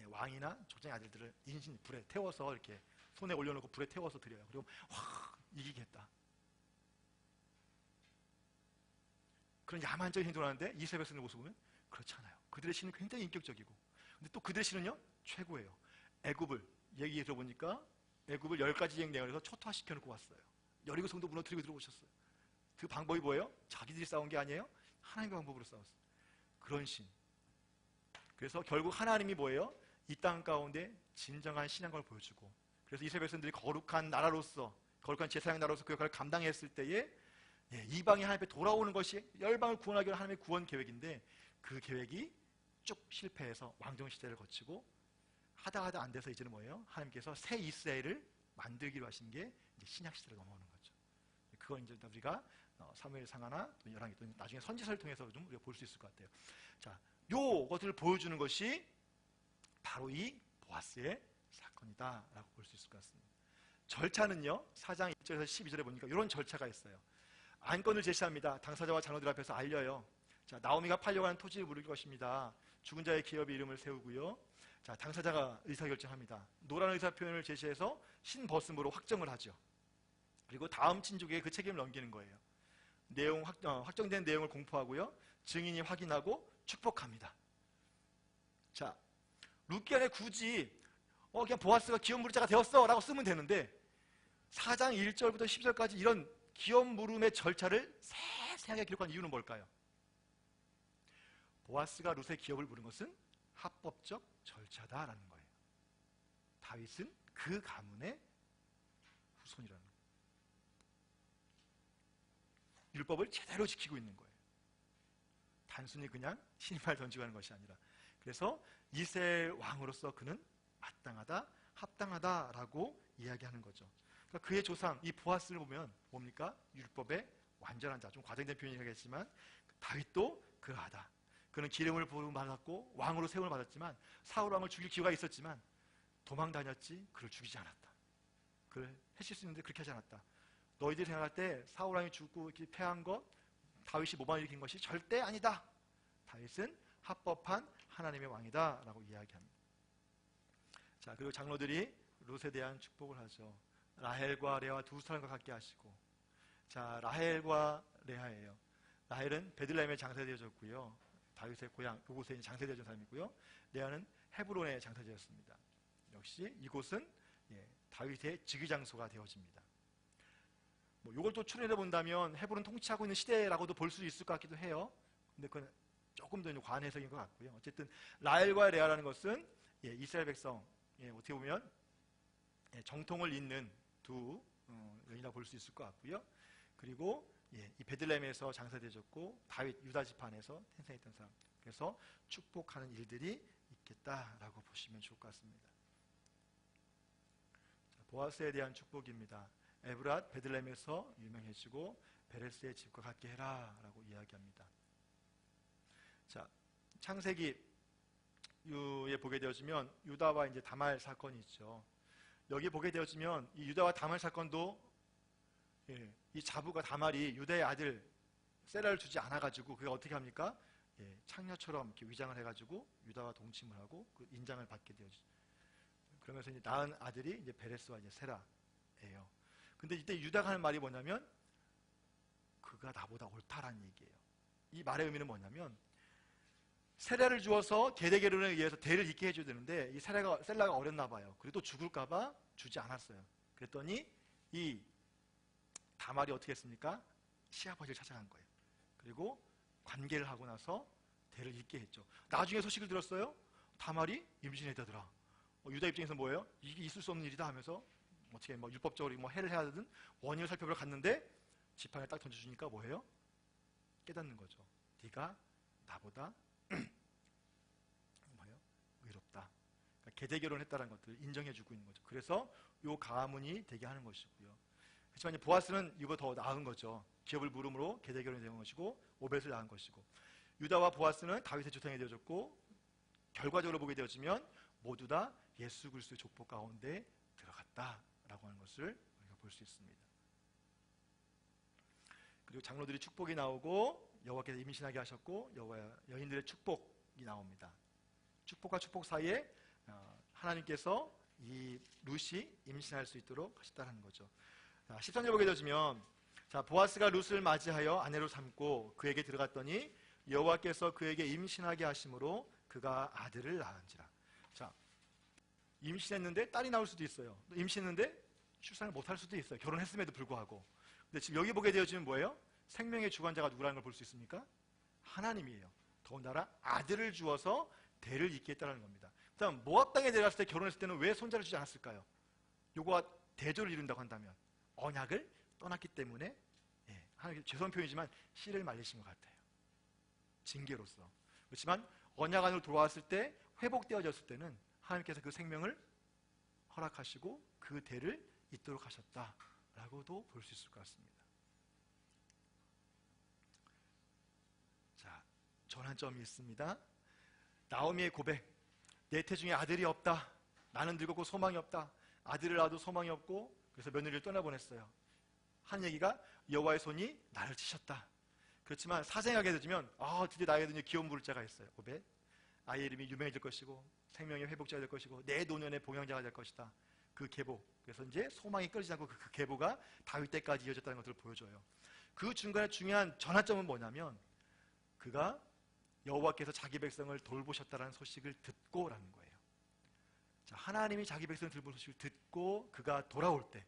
Speaker 1: 왕이나 족장의 아들들을 인신 불에 태워서 이렇게 손에 올려놓고 불에 태워서 드려요. 그리고 확 이기겠다. 그런 야만적인 행동을 하는데 이스라엘 백성의 모습을 보면 그렇지 않아요. 그들의 신은 굉장히 인격적이고, 근데 또 그들의 신은요 최고예요. 애굽을 얘기 들어보니까 애굽을 10가지 행내에서 초토화시켜 놓고 왔어요. 여리고 성도 무너뜨리고 들어오셨어요. 그 방법이 뭐예요? 자기들이 싸운 게 아니에요. 하나님의 방법으로 싸웠어요. 그런 신. 그래서 결국 하나님이 뭐예요? 이 땅 가운데 진정한 신앙을 보여주고, 그래서 이스라엘 백성들이 거룩한 나라로서, 거룩한 제사장 나라로서 그 역할을 감당했을 때에 이방이 하나님 앞에 돌아오는 것이 열방을 구원하기 위한 하나님의 구원 계획인데, 그 계획이 쭉 실패해서 왕정 시대를 거치고 하다 안 돼서 이제는 뭐예요? 하나님께서 새 이스라엘을 만들기로 하신 게 이제 신약 시대로 넘어오는 거죠. 그건 이제 우리가 사무엘 상하나 또 열왕기 또 나중에 선지서를 통해서 좀 우리가 볼 수 있을 것 같아요. 자, 요것을 보여주는 것이 바로 이 보아스의 사건이다라고 볼 수 있을 것 같습니다. 절차는요, 4장 1절에서 12절에 보니까 이런 절차가 있어요. 안건을 제시합니다. 당사자와 장로들 앞에서 알려요. 자, 나오미가 팔려고 하는 토지를 물을 것입니다. 죽은 자의 기업의 이름을 세우고요. 자, 당사자가 의사결정합니다. 노란 의사표현을 제시해서 신버스으로 확정을 하죠. 그리고 다음 친족에게 그 책임을 넘기는 거예요. 확정된 내용을 공포하고요. 증인이 확인하고 축복합니다. 자, 룻기 안에 굳이 그냥 보아스가 기업 물자가 되었어 라고 쓰면 되는데 4장 1절부터 10절까지 이런 기업 물음의 절차를 세세하게 기록한 이유는 뭘까요? 보아스가 룻의 기업을 물은 것은 합법적 절차다라는 거예요. 다윗은 그 가문의 후손이라는 거예요. 율법을 제대로 지키고 있는 거예요. 단순히 그냥 신발 던지고 하는 것이 아니라. 그래서 이스라엘 왕으로서 그는 마땅하다, 합당하다라고 이야기하는 거죠. 그러니까 그의 조상 이 보아스를 보면 뭡니까? 율법의 완전한 자. 좀 과장된 표현이겠지만 다윗도 그러하다. 그는 기름을 부음 받았고 왕으로 세움을 받았지만 사울 왕을 죽일 기회가 있었지만 도망 다녔지 그를 죽이지 않았다. 그를 해칠 수 있는데 그렇게 하지 않았다. 너희들이 생각할 때 사울 왕이 죽고 이렇게 패한 것, 다윗이 모방을 일으킨 것이 절대 아니다. 다윗은 합법한 하나님의 왕이다라고 이야기합니다. 자, 그리고 장로들이 룻에 대한 축복을 하죠. 라헬과 레아 두 사람과 같게 하시고, 자, 라헬과 레아예요. 라헬은 베들레헴에 장사되어졌고요. 다윗의 고향 그곳에 장사되어진 사람이고요. 레아는 헤브론에 장사되었습니다. 역시 이곳은 다윗의 즉위장소가 되어집니다. 이걸 또 추론해 본다면 헤브론 통치하고 있는 시대라고도 볼 수 있을 것 같기도 해요. 근데 그건 조금 더 과한 해석인 것 같고요. 어쨌든 라헬과 레아라는 것은 이스라엘 백성 어떻게 보면 정통을 잇는 두 여인이라고 볼 수 있을 것 같고요. 그리고 이 베들레헴에서 장사되어졌고 다윗 유다 지파에서 태생했던 사람. 그래서 축복하는 일들이 있겠다라고 보시면 좋을 것 같습니다. 자, 보아스에 대한 축복입니다. 에브랏 베들레헴에서 유명해지고 베레스의 집과 같게 해라라고 이야기합니다. 자, 창세기에 보게 되어지면 유다와 이제 다말 사건이 있죠. 여기 보게 되어지면 이 유다와 다말 사건도 이 자부가 다말이 유다의 아들 세라를 주지 않아가지고 그가 어떻게 합니까? 창녀처럼 이렇게 위장을 해가지고 유다와 동침을 하고 그 인장을 받게 되어지죠. 그러면서 이제 낳은 아들이 이제 베레스와 이제 세라예요. 근데 이때 유다가 하는 말이 뭐냐면 그가 나보다 옳다라는 얘기예요. 이 말의 의미는 뭐냐면 세라를 주어서 계대결혼에 의해서 대를 잇게 해줘야 되는데 이 셀라가 어렸나 봐요. 그리고 또 죽을까 봐 주지 않았어요. 그랬더니 이 다말이 어떻게 했습니까? 시아버지를 찾아간 거예요. 그리고 관계를 하고 나서 대를 잇게 했죠. 나중에 소식을 들었어요. 다말이 임신했다더라. 유다 입장에서 뭐예요? 이게 있을 수 없는 일이다 하면서 어떻게 율법적으로 해를 해야 되든 원인을 살펴보러 갔는데 지팡이를 딱 던져주니까 뭐예요? 깨닫는 거죠. 네가 나보다 의롭다. 그러니까 계대 결혼했다는 것들을 인정해주고 있는 거죠. 그래서 요 가문이 되게 하는 것이고요. 그렇지만 보아스는 이거 더 나은 거죠. 기업을 물음으로 계대 결혼이 된 것이고 오벳을 낳은 것이고, 유다와 보아스는 다윗의 조상이 되어졌고, 결과적으로 보게 되어지면 모두 다 예수 그리스도의 족보 가운데 들어갔다라고 하는 것을 우리가 볼 수 있습니다. 그리고 장로들이 축복이 나오고 여호와께서 임신하게 하셨고 여인들의 축복이 나옵니다. 축복과 축복 사이에 하나님께서 이 룻이 임신할 수 있도록 하셨다는 거죠. 13절 보게 되면 보아스가 룻을 맞이하여 아내로 삼고 그에게 들어갔더니 여호와께서 그에게 임신하게 하심으로 그가 아들을 낳은지라. 자, 임신했는데 딸이 나올 수도 있어요. 임신했는데 출산을 못할 수도 있어요. 결혼했음에도 불구하고. 근데 지금 여기 보게 되어지면 뭐예요? 생명의 주관자가 누구라는 걸 볼 수 있습니까? 하나님이에요. 더군다나 아들을 주어서 대를 잇게 했다는 겁니다. 그다음 모압 땅에 내려갔을 때 결혼했을 때는 왜 손자를 주지 않았을까요? 요거와 대조를 이룬다고 한다면 언약을 떠났기 때문에 하나님 죄송한 표현이지만 씨를 말리신 것 같아요. 징계로서. 그렇지만 언약 안으로 돌아왔을 때 회복되어졌을 때는 하나님께서 그 생명을 허락하시고 그 대를 잇도록 하셨다라고도 볼 수 있을 것 같습니다. 자, 전환점이 있습니다. 나오미의 고백. 내 태중에 아들이 없다. 나는 늙었고 소망이 없다. 아들을 낳아도 소망이 없고 그래서 며느리를 떠나보냈어요. 한 얘기가 여호와의 손이 나를 치셨다. 그렇지만 사생하게 되면 드디어 나에게 드디어 기업 물을 자가 있어요. 고백. 아이의 이름이 유명해질 것이고 생명의 회복자가 될 것이고 내 노년의 봉양자가 될 것이다. 그 계보. 그래서 이제 소망이 끊이지 않고 그 계보가 다윗 때까지 이어졌다는 것을 보여줘요. 그 중간에 중요한 전환점은 뭐냐면 그가 여호와께서 자기 백성을 돌보셨다는 소식을 듣고라는 거예요. 자, 하나님이 자기 백성을 돌보는 소식을 듣고 그가 돌아올 때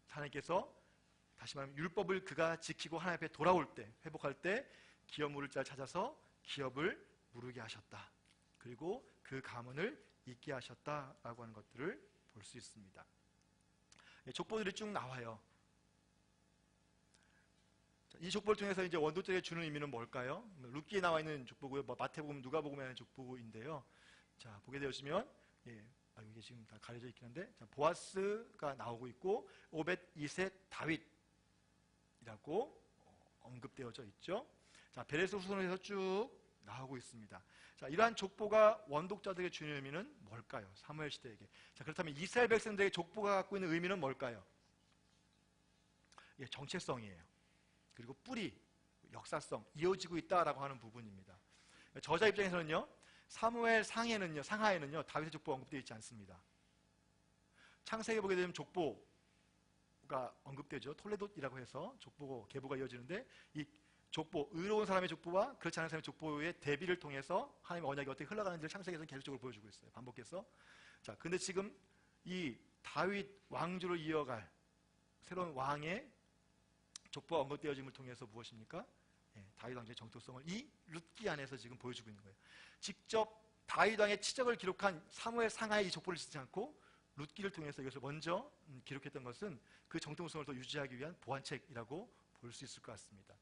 Speaker 1: 하나님께서 다시 말하면 율법을 그가 지키고 하나님 앞에 돌아올 때 회복할 때 기업 물을 자를 찾아서 기업을 무르게 하셨다. 그리고 그 가문을 잇게 하셨다라고 하는 것들을 볼 수 있습니다. 족보들이 쭉 나와요. 이 족보를 통해서 이제 원도적에 주는 의미는 뭘까요? 룻기에 나와 있는 족보고요. 마태복음, 누가복음에 있는 족보인데요. 자, 보게 되시면 이게 지금 다 가려져 있긴 한데 보아스가 나오고 있고 오벳, 이셋, 다윗이라고 언급되어져 있죠. 자, 베레스 후손에서 쭉 나오고 있습니다. 자, 이러한 족보가 원독자들에게 주는 의미는 뭘까요? 사무엘 시대에게. 자, 그렇다면 이스라엘 백성들에게 족보가 갖고 있는 의미는 뭘까요? 정체성이에요. 그리고 뿌리, 역사성, 이어지고 있다라고 하는 부분입니다. 저자 입장에서는요, 사무엘 상하에는요, 다윗의 족보가 언급되어 있지 않습니다. 창세기에 보게 되면 족보가 언급되죠. 톨레도이라고 해서 족보, 계보가 이어지는데 이 족보, 의로운 사람의 족보와 그렇지 않은 사람의 족보의 대비를 통해서 하나님의 언약이 어떻게 흘러가는지를 창세기에서 계속적으로 보여주고 있어요. 반복해서. 자, 근데 지금 이 다윗 왕조를 이어갈 새로운 왕의 족보가 언급되어짐을 통해서 무엇입니까? 다윗 왕조의 정통성을 이 룻기 안에서 지금 보여주고 있는 거예요. 직접 다윗 왕의 치적을 기록한 사무엘 상하의 이 족보를 쓰지 않고 룻기를 통해서 이것을 먼저 기록했던 것은 그 정통성을 더 유지하기 위한 보완책이라고 볼 수 있을 것 같습니다.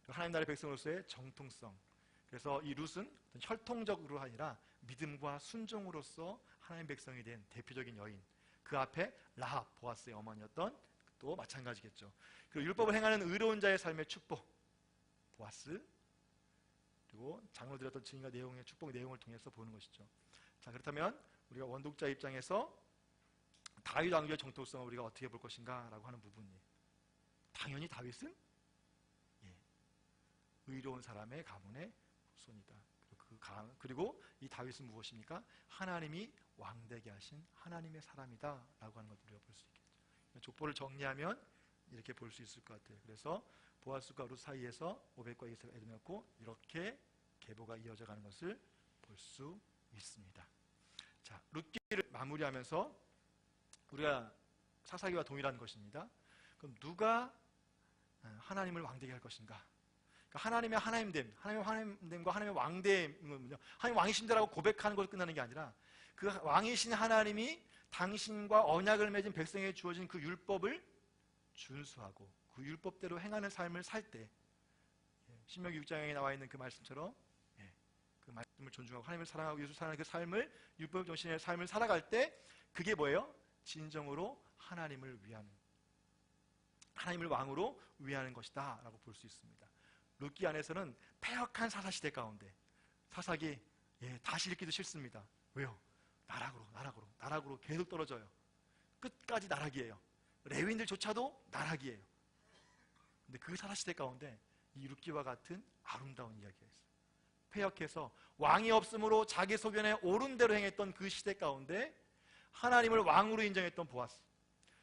Speaker 1: 하나님 나라의 백성으로서의 정통성. 그래서 이 룻은 혈통적으로 아니라 믿음과 순종으로서 하나님 백성이 된 대표적인 여인. 그 앞에 라합, 보아스의 어머니였던 또 마찬가지겠죠. 그리고 율법을 행하는 의로운 자의 삶의 축복. 보아스. 그리고 장로들의 증인과 내용의 축복 내용을 통해서 보는 것이죠. 자, 그렇다면 우리가 원독자 입장에서 다윗 왕조의 정통성을 우리가 어떻게 볼 것인가라고 하는 부분이 당연히 다윗은 의로운 사람의 가문의 후손이다. 그리고 이 다윗은 무엇입니까? 하나님이 왕되게 하신 하나님의 사람이다라고 하는 것을 우리가 볼 수 있겠죠. 족보를 정리하면 이렇게 볼 수 있을 것 같아요. 그래서 보아스과 룻 사이에서 오벳과 이삭을 애도했고 이렇게 계보가 이어져 가는 것을 볼 수 있습니다. 자, 룻기를 마무리하면서 우리가 사사기와 동일한 것입니다. 그럼 누가 하나님을 왕되게 할 것인가? 하나님의 하나님됨, 하나님의 하나님됨과 하나님의 왕됨은요, 하나님 왕이신다라고 고백하는 것으로 끝나는 게 아니라 그 왕이신 하나님이 당신과 언약을 맺은 백성에게 주어진 그 율법을 준수하고 그 율법대로 행하는 삶을 살 때, 신명기 6장에 나와 있는 그 말씀처럼 그 말씀을 존중하고 하나님을 사랑하고 예수 사랑하는 그 삶을 율법 정신의 삶을 살아갈 때 그게 뭐예요? 진정으로 하나님을 위하는, 하나님을 왕으로 위하는 것이다 라고 볼 수 있습니다. 룻기 안에서는 패역한 사사시대 가운데 사사기 다시 읽기도 싫습니다. 왜요? 나락으로 계속 떨어져요. 끝까지 나락이에요. 레위인들조차도 나락이에요. 근데 그 사사시대 가운데 이 룻기와 같은 아름다운 이야기가 있어요. 패역해서 왕이 없으므로 자기 소견에 옳은 대로 행했던 그 시대 가운데 하나님을 왕으로 인정했던 보아스,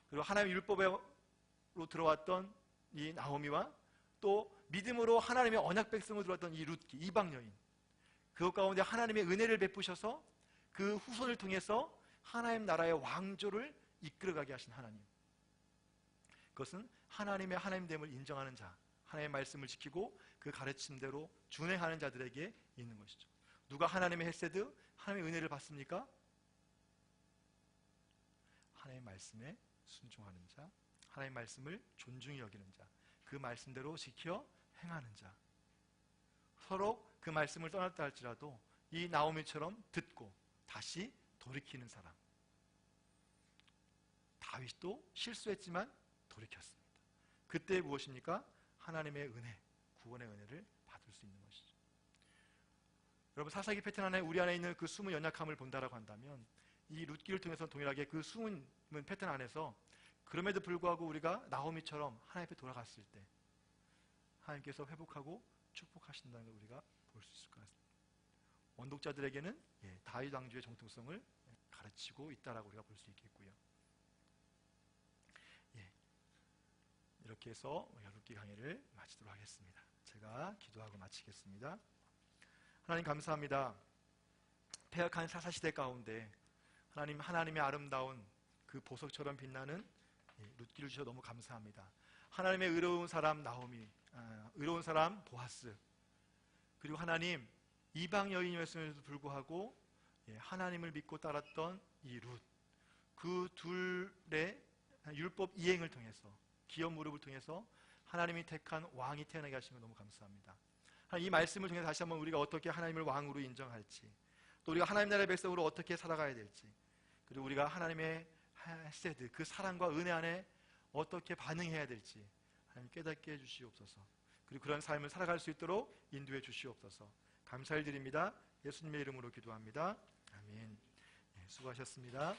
Speaker 1: 그리고 하나님의 율법으로 들어왔던 이 나오미와 또 믿음으로 하나님의 언약 백성으로 들어왔던 이 룻기, 이방 여인, 그것 가운데 하나님의 은혜를 베푸셔서 그 후손을 통해서 하나님 나라의 왕조를 이끌어가게 하신 하나님, 그것은 하나님의 하나님됨을 인정하는 자, 하나님의 말씀을 지키고 그 가르침대로 준행하는 자들에게 있는 것이죠. 누가 하나님의 헤세드, 하나님의 은혜를 받습니까? 하나님의 말씀에 순종하는 자, 하나님의 말씀을 존중히 여기는 자, 그 말씀대로 지켜 행하는 자. 서로 그 말씀을 떠났다 할지라도 이 나오미처럼 듣고 다시 돌이키는 사람. 다윗도 실수했지만 돌이켰습니다. 그때 무엇입니까? 하나님의 은혜, 구원의 은혜를 받을 수 있는 것이죠. 여러분, 사사기 패턴 안에 우리 안에 있는 그 숨은 연약함을 본다라고 한다면 이 룻기를 통해서 동일하게 그 숨은 패턴 안에서 그럼에도 불구하고 우리가 나오미처럼 하나님 앞에 돌아갔을 때 하나님께서 회복하고 축복하신다는 걸 우리가 볼 수 있을 것 같습니다. 원독자들에게는 다윗 왕조의 정통성을 가르치고 있다라고 우리가 볼 수 있겠고요. 이렇게 해서 룻기 강의를 마치도록 하겠습니다. 제가 기도하고 마치겠습니다. 하나님 감사합니다. 패역한 사사시대 가운데 하나님의 아름다운 그 보석처럼 빛나는 룻기를 주셔서 너무 감사합니다. 하나님의 의로운 사람 나오미, 의로운 사람 보아스, 그리고 하나님 이방 여인이었음에도 불구하고 하나님을 믿고 따랐던 이 룻, 그 둘의 율법 이행을 통해서 기업 무릎을 통해서 하나님이 택한 왕이 태어나게 하신 것 너무 감사합니다. 이 말씀을 통해서 다시 한번 우리가 어떻게 하나님을 왕으로 인정할지, 또 우리가 하나님 나라의 백성으로 어떻게 살아가야 될지, 그리고 우리가 하나님의 헤세드, 그 사랑과 은혜 안에 어떻게 반응해야 될지 하나님 깨닫게 해주시옵소서. 그리고 그런 삶을 살아갈 수 있도록 인도해 주시옵소서. 감사를 드립니다. 예수님의 이름으로 기도합니다. 아멘. 수고하셨습니다.